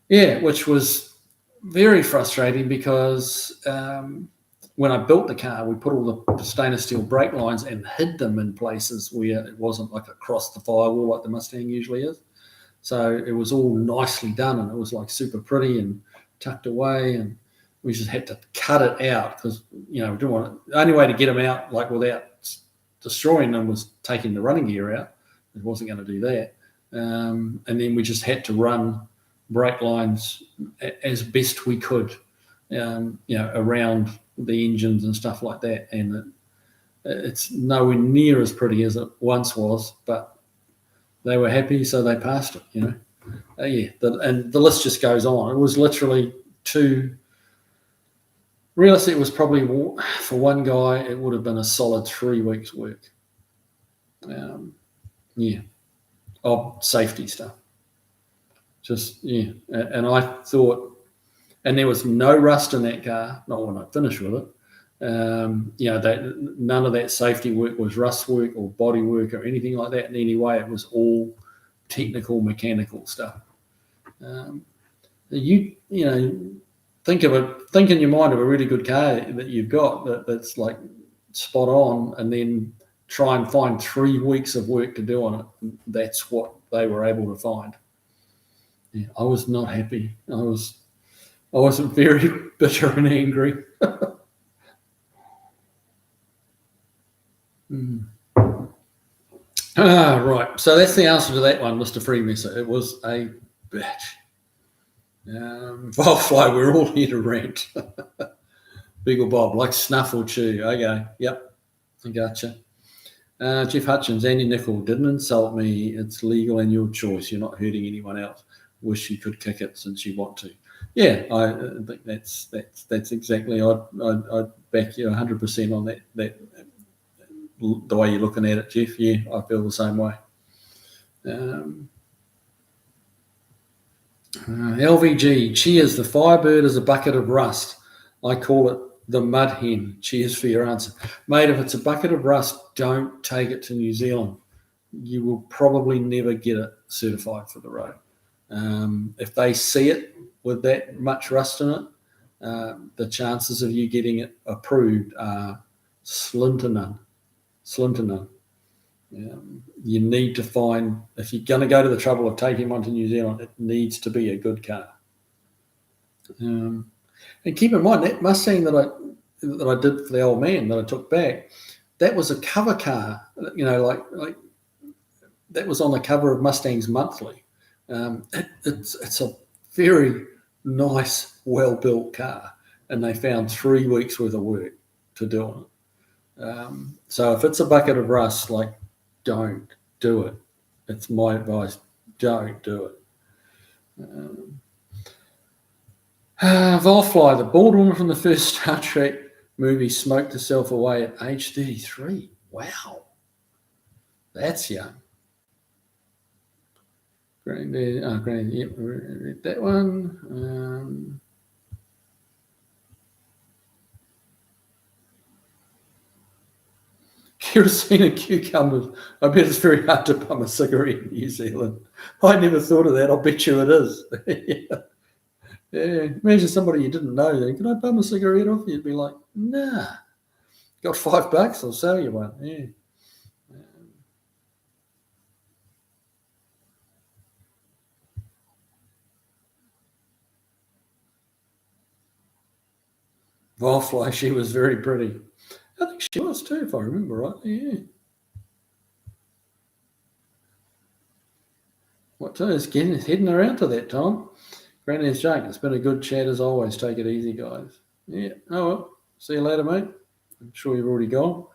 Yeah, which was very frustrating because when I built the car, we put all the stainless steel brake lines and hid them in places where it wasn't like across the firewall like the Mustang usually is. So it was all nicely done, and it was like super pretty and tucked away, and we just had to cut it out because we didn't want it. The only way to get them out like without destroying them was taking the running gear out. It wasn't going to do that, and then we just had to run brake lines as best we could, around the engines and stuff like that. And it's nowhere near as pretty as it once was, but they were happy, so they passed it, and the list just goes on. It was literally realistically, it was probably, for one guy, it would have been a solid 3 weeks' work. Of safety stuff. And I thought, and there was no rust in that car, not when I finished with it. None of that safety work was rust work or body work or anything like that in any way. It was all technical, mechanical stuff. Think in your mind of a really good car that you've got that's like spot on, and then try and find 3 weeks of work to do on it. That's what they were able to find. Yeah, I was not happy. I wasn't very bitter and angry. Right. So that's the answer to that one, Mr. Freemesser. It was a bitch. Volfly, we're all here to rant. Beagle Bob, like snuff or chew. Okay. Yep. I gotcha. Jeff Hutchins, Andy Nicol didn't insult me. It's legal and your choice. You're not hurting anyone else. Wish you could kick it since you want to. Yeah, I think that's exactly. I'd back you 100% on that. The way you're looking at it, Jeff. Yeah, I feel the same way. LVG, cheers. The Firebird is a bucket of rust. I call it the mud hen. Cheers for your answer. Mate, if it's a bucket of rust, don't take it to New Zealand. You will probably never get it certified for the road. If they see it with that much rust in it, the chances of you getting it approved are slim to none. You need to find, if you're going to go to the trouble of taking one to New Zealand, it needs to be a good car. And keep in mind, that Mustang that I did for the old man that I took back, that was a cover car, like that was on the cover of Mustangs Monthly. It's a very nice, well-built car, and they found 3 weeks worth of work to do on it. So if it's a bucket of rust, don't do it. It's my advice. Don't do it. Volfly, the bald woman from the first Star Trek movie, smoked herself away at age 33. Wow. That's young. Granddad, Granddad, yep, read that one. Kerosene and cucumbers. I bet it's very hard to bum a cigarette in New Zealand. I never thought of that. I'll bet you it is. Yeah. Yeah. Imagine somebody you didn't know. Can I bum a cigarette off? You'd be like, nah. Got $5? I'll sell you one. Yeah. Wildfly, she was very pretty. I think she was too, if I remember rightly. Yeah. What time is heading around to that time? Granny's Jake, it's been a good chat as always. Take it easy, guys. Yeah. Oh, well. See you later, mate. I'm sure you've already gone.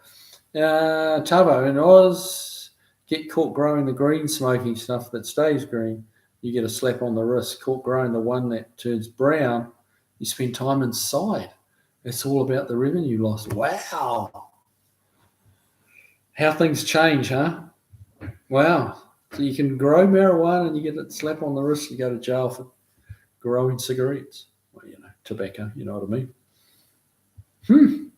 Tabo, in Oz, get caught growing the green smoking stuff that stays green. You get a slap on the wrist. Caught growing the one that turns brown, you spend time inside. It's all about the revenue loss. Wow. How things change, huh? Wow. So you can grow marijuana and you get a slap on the wrist, you go to jail for growing cigarettes. Well, tobacco, you know what I mean?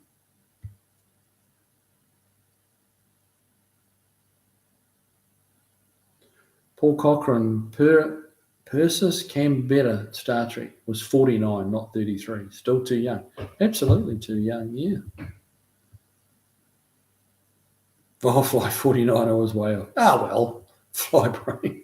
Paul Cochrane, Persis Canberra, Star Trek, was 49, not 33. Still too young. Absolutely too young, yeah. Firefly 49, I was way off. Ah, well, fly brain.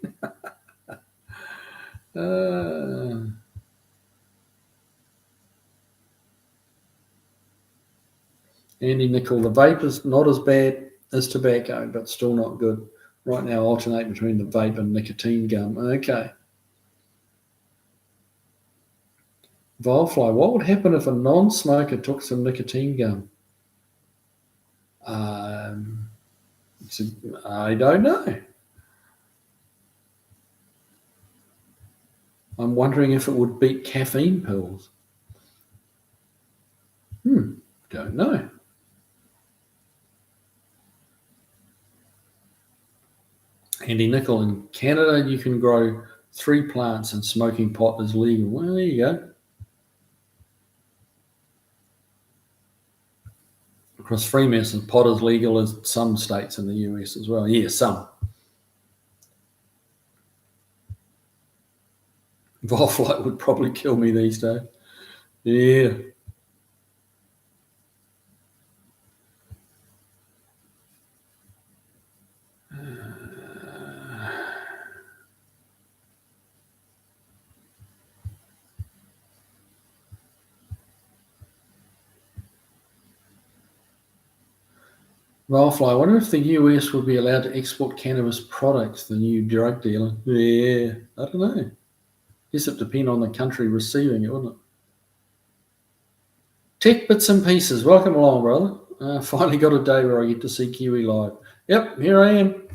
Andy Nicol, the vape is not as bad as tobacco, but still not good. Right now, alternate between the vape and nicotine gum. Okay. Vilefly, what would happen if a non-smoker took some nicotine gum? I don't know. I'm wondering if it would beat caffeine pills. Don't know. Andy Nicol, in Canada, you can grow 3 plants and smoking pot is legal. Well, there you go. Across Freemasons, pot is legal in some states in the US as well. Yeah, some. Vileflight would probably kill me these days. Yeah. Vilefly, I wonder if the US would be allowed to export cannabis products, the new drug dealer. Yeah, I don't know. Guess it depends on the country receiving it, wouldn't it? Tech bits and pieces. Welcome along, brother. Finally got a day where I get to see Kiwi live. Yep, here I am.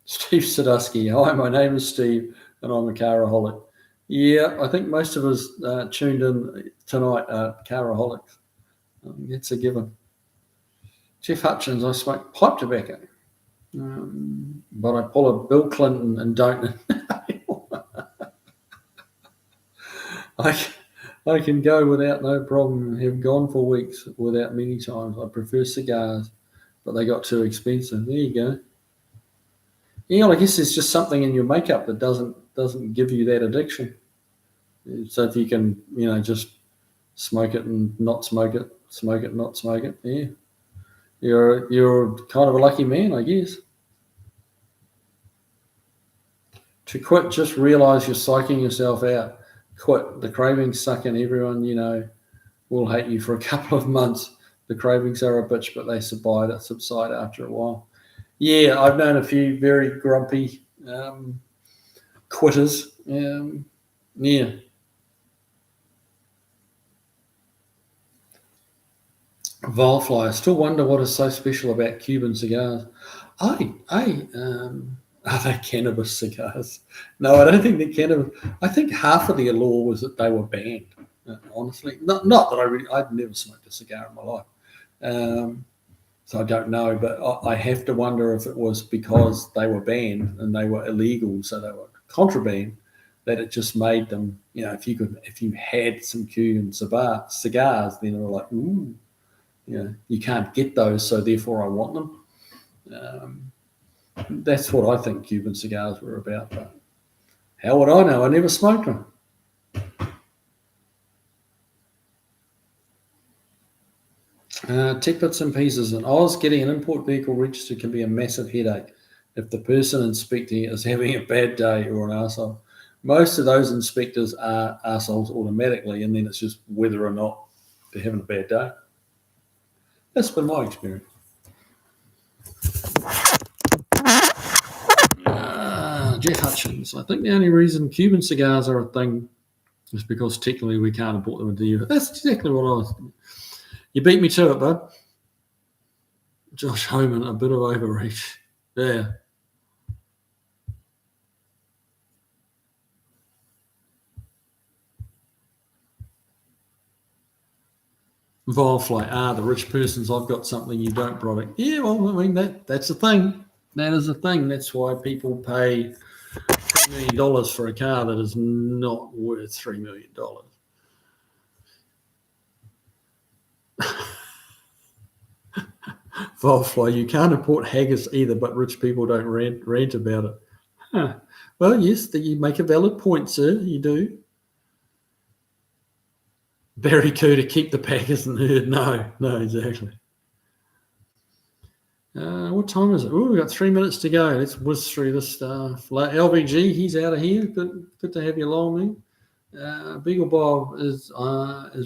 Steve Sadusky. Hi, my name is Steve, and I'm a caraholic. Yeah, I think most of us tuned in tonight are caraholics. It's a given. Jeff Hutchins, I smoke pipe tobacco, but I pull a Bill Clinton and don't. I can go without no problem and have gone for weeks without many times. I prefer cigars, but they got too expensive. There you go. Yeah, well, I guess there's just something in your makeup that doesn't give you that addiction. So if you can, just smoke it and not smoke it, smoke it and not smoke it, yeah, you're kind of a lucky man, I guess. To quit, just realize you're psyching yourself out. Quit. The cravings suck in. Everyone, will hate you for a couple of months. The cravings are a bitch, but they subside after a while. Yeah, I've known a few very grumpy quitters. Yeah. Vilefly, I still wonder what is so special about Cuban cigars. Are they cannabis cigars? No, I don't think they're cannabis. I think half of the allure was that they were banned. Honestly, not that I'd never smoked a cigar in my life. So I don't know, but I have to wonder if it was because they were banned and they were illegal, so they were contraband, that it just made them, if you had some Cuban cigars, then they were like, ooh, you can't get those, so therefore I want them. That's what I think Cuban cigars were about. But how would I know? I never smoked them. Tech bits and pieces. In Oz, getting an import vehicle registered can be a massive headache if the person inspecting it is having a bad day or an arsehole. Most of those inspectors are arseholes automatically, and then it's just whether or not they're having a bad day. That's been my experience. Jeff Hutchins. I think the only reason Cuban cigars are a thing is because technically we can't import them into the US. That's exactly what I was thinking. You beat me to it, bud. Josh Homan, a bit of overreach. Yeah. Volfly, the rich persons, I've got something you don't, product. Yeah, well, I mean, that's a thing. That is a thing. That's why people pay $3 million for a car that is not worth $3 million. Volfly, you can't import haggis either, but rich people don't rant about it. Huh. Well, yes, you make a valid point, sir. You do. Barry Cooter, keep the packers and herd. No, exactly. What time is it? Oh, we've got 3 minutes to go. Let's whiz through this stuff. LVG, he's out of here. Good to have you along, man. Beagle Bob is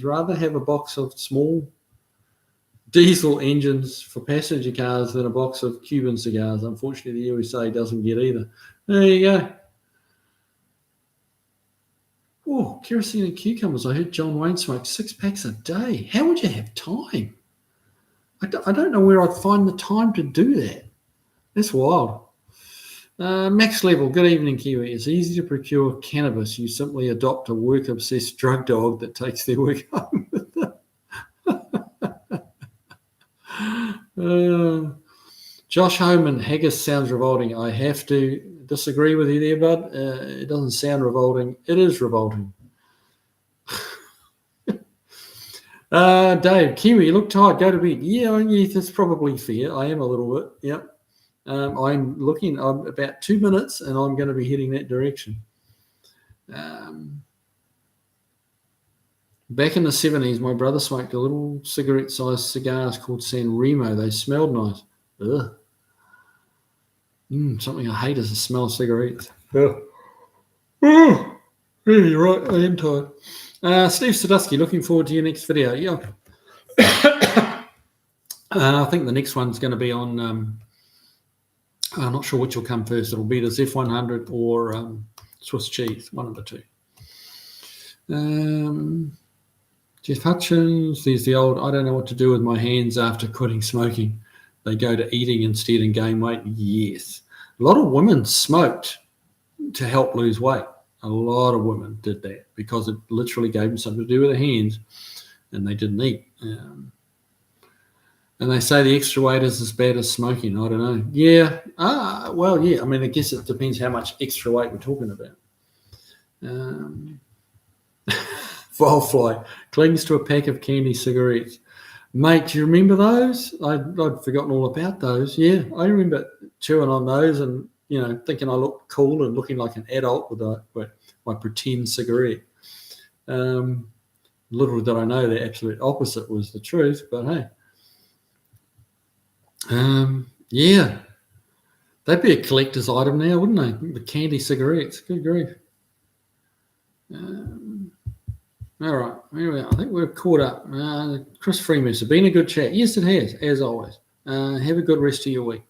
rather have a box of small diesel engines for passenger cars than a box of Cuban cigars. Unfortunately, the USA doesn't get either. There you go. Oh, kerosene and cucumbers. I heard John Wayne smoke 6 packs a day. How would you have time? I don't know where I'd find the time to do that. That's wild. Max Level, good evening, Kiwi. It's easy to procure cannabis. You simply adopt a work-obsessed drug dog that takes their work home with them. Josh Homan, haggis sounds revolting. I have to disagree with you there, bud. It doesn't sound revolting. It is revolting. Dave, Kiwi, you look tired. Go to bed. Yeah, that's probably fair. I am a little bit. Yep. I'm about 2 minutes, and I'm going to be heading that direction. Back in the 70s, my brother smoked a little cigarette-sized cigars called San Remo. They smelled nice. Ugh. Something I hate is the smell of cigarettes. Ugh. Yeah, you're right. I am tired. Steve Sadusky, looking forward to your next video. Yeah. I think the next one's going to be on, I'm not sure which will come first. It'll be the F100 or Swiss cheese, one of the two. Jeff Hutchins, there's the old, I don't know what to do with my hands after quitting smoking. They go to eating instead and gain weight. Yes. A lot of women smoked to help lose weight. A lot of women did that because it literally gave them something to do with their hands and they didn't eat. And they say the extra weight is as bad as smoking. I don't know. Yeah. Well, yeah. I mean, I guess it depends how much extra weight we're talking about. Volfly clings to a pack of candy cigarettes. Mate, do you remember those? I'd forgotten all about those. Yeah, I remember chewing on those and, thinking I looked cool and looking like an adult with my pretend cigarette. Little did I know the absolute opposite was the truth, but hey. Yeah. They'd be a collector's item now, wouldn't they? The candy cigarettes. Good grief. All right, here we are. I think we're caught up. Chris Freeman, it's been a good chat. Yes, it has, as always. Have a good rest of your week.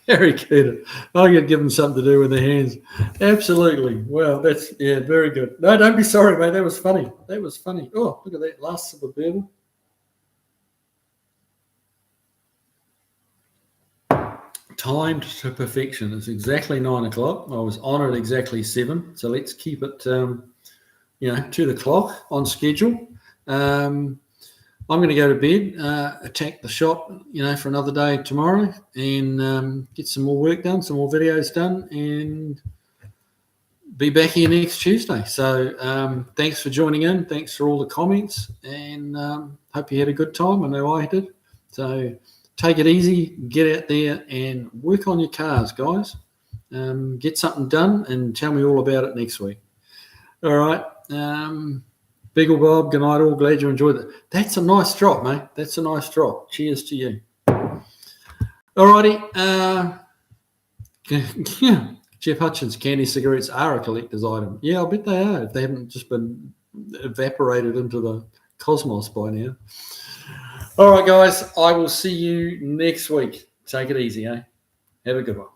Very good. I could give them something to do with their hands. Absolutely. Well, that's, very good. No, don't be sorry, mate. That was funny. Oh, look at that. Last sip of bourbon. Timed to perfection. It's exactly 9 o'clock. I was on at exactly 7. So let's keep it, to the clock on schedule. I I'm going to go to bed, attack the shop, for another day tomorrow, and get some more work done, some more videos done, and be back here next Tuesday. So thanks for joining in. Thanks for all the comments, and hope you had a good time. I know I did. So take it easy, get out there and work on your cars, guys. Get something done and tell me all about it next week. All right. Beagle Bob, good night all. Glad you enjoyed it. That's a nice drop, mate. That's a nice drop. Cheers to you. All righty. Jeff Hutchins, candy cigarettes are a collector's item. Yeah, I bet they are if they haven't just been evaporated into the cosmos by now. All right, guys. I will see you next week. Take it easy, eh? Have a good one.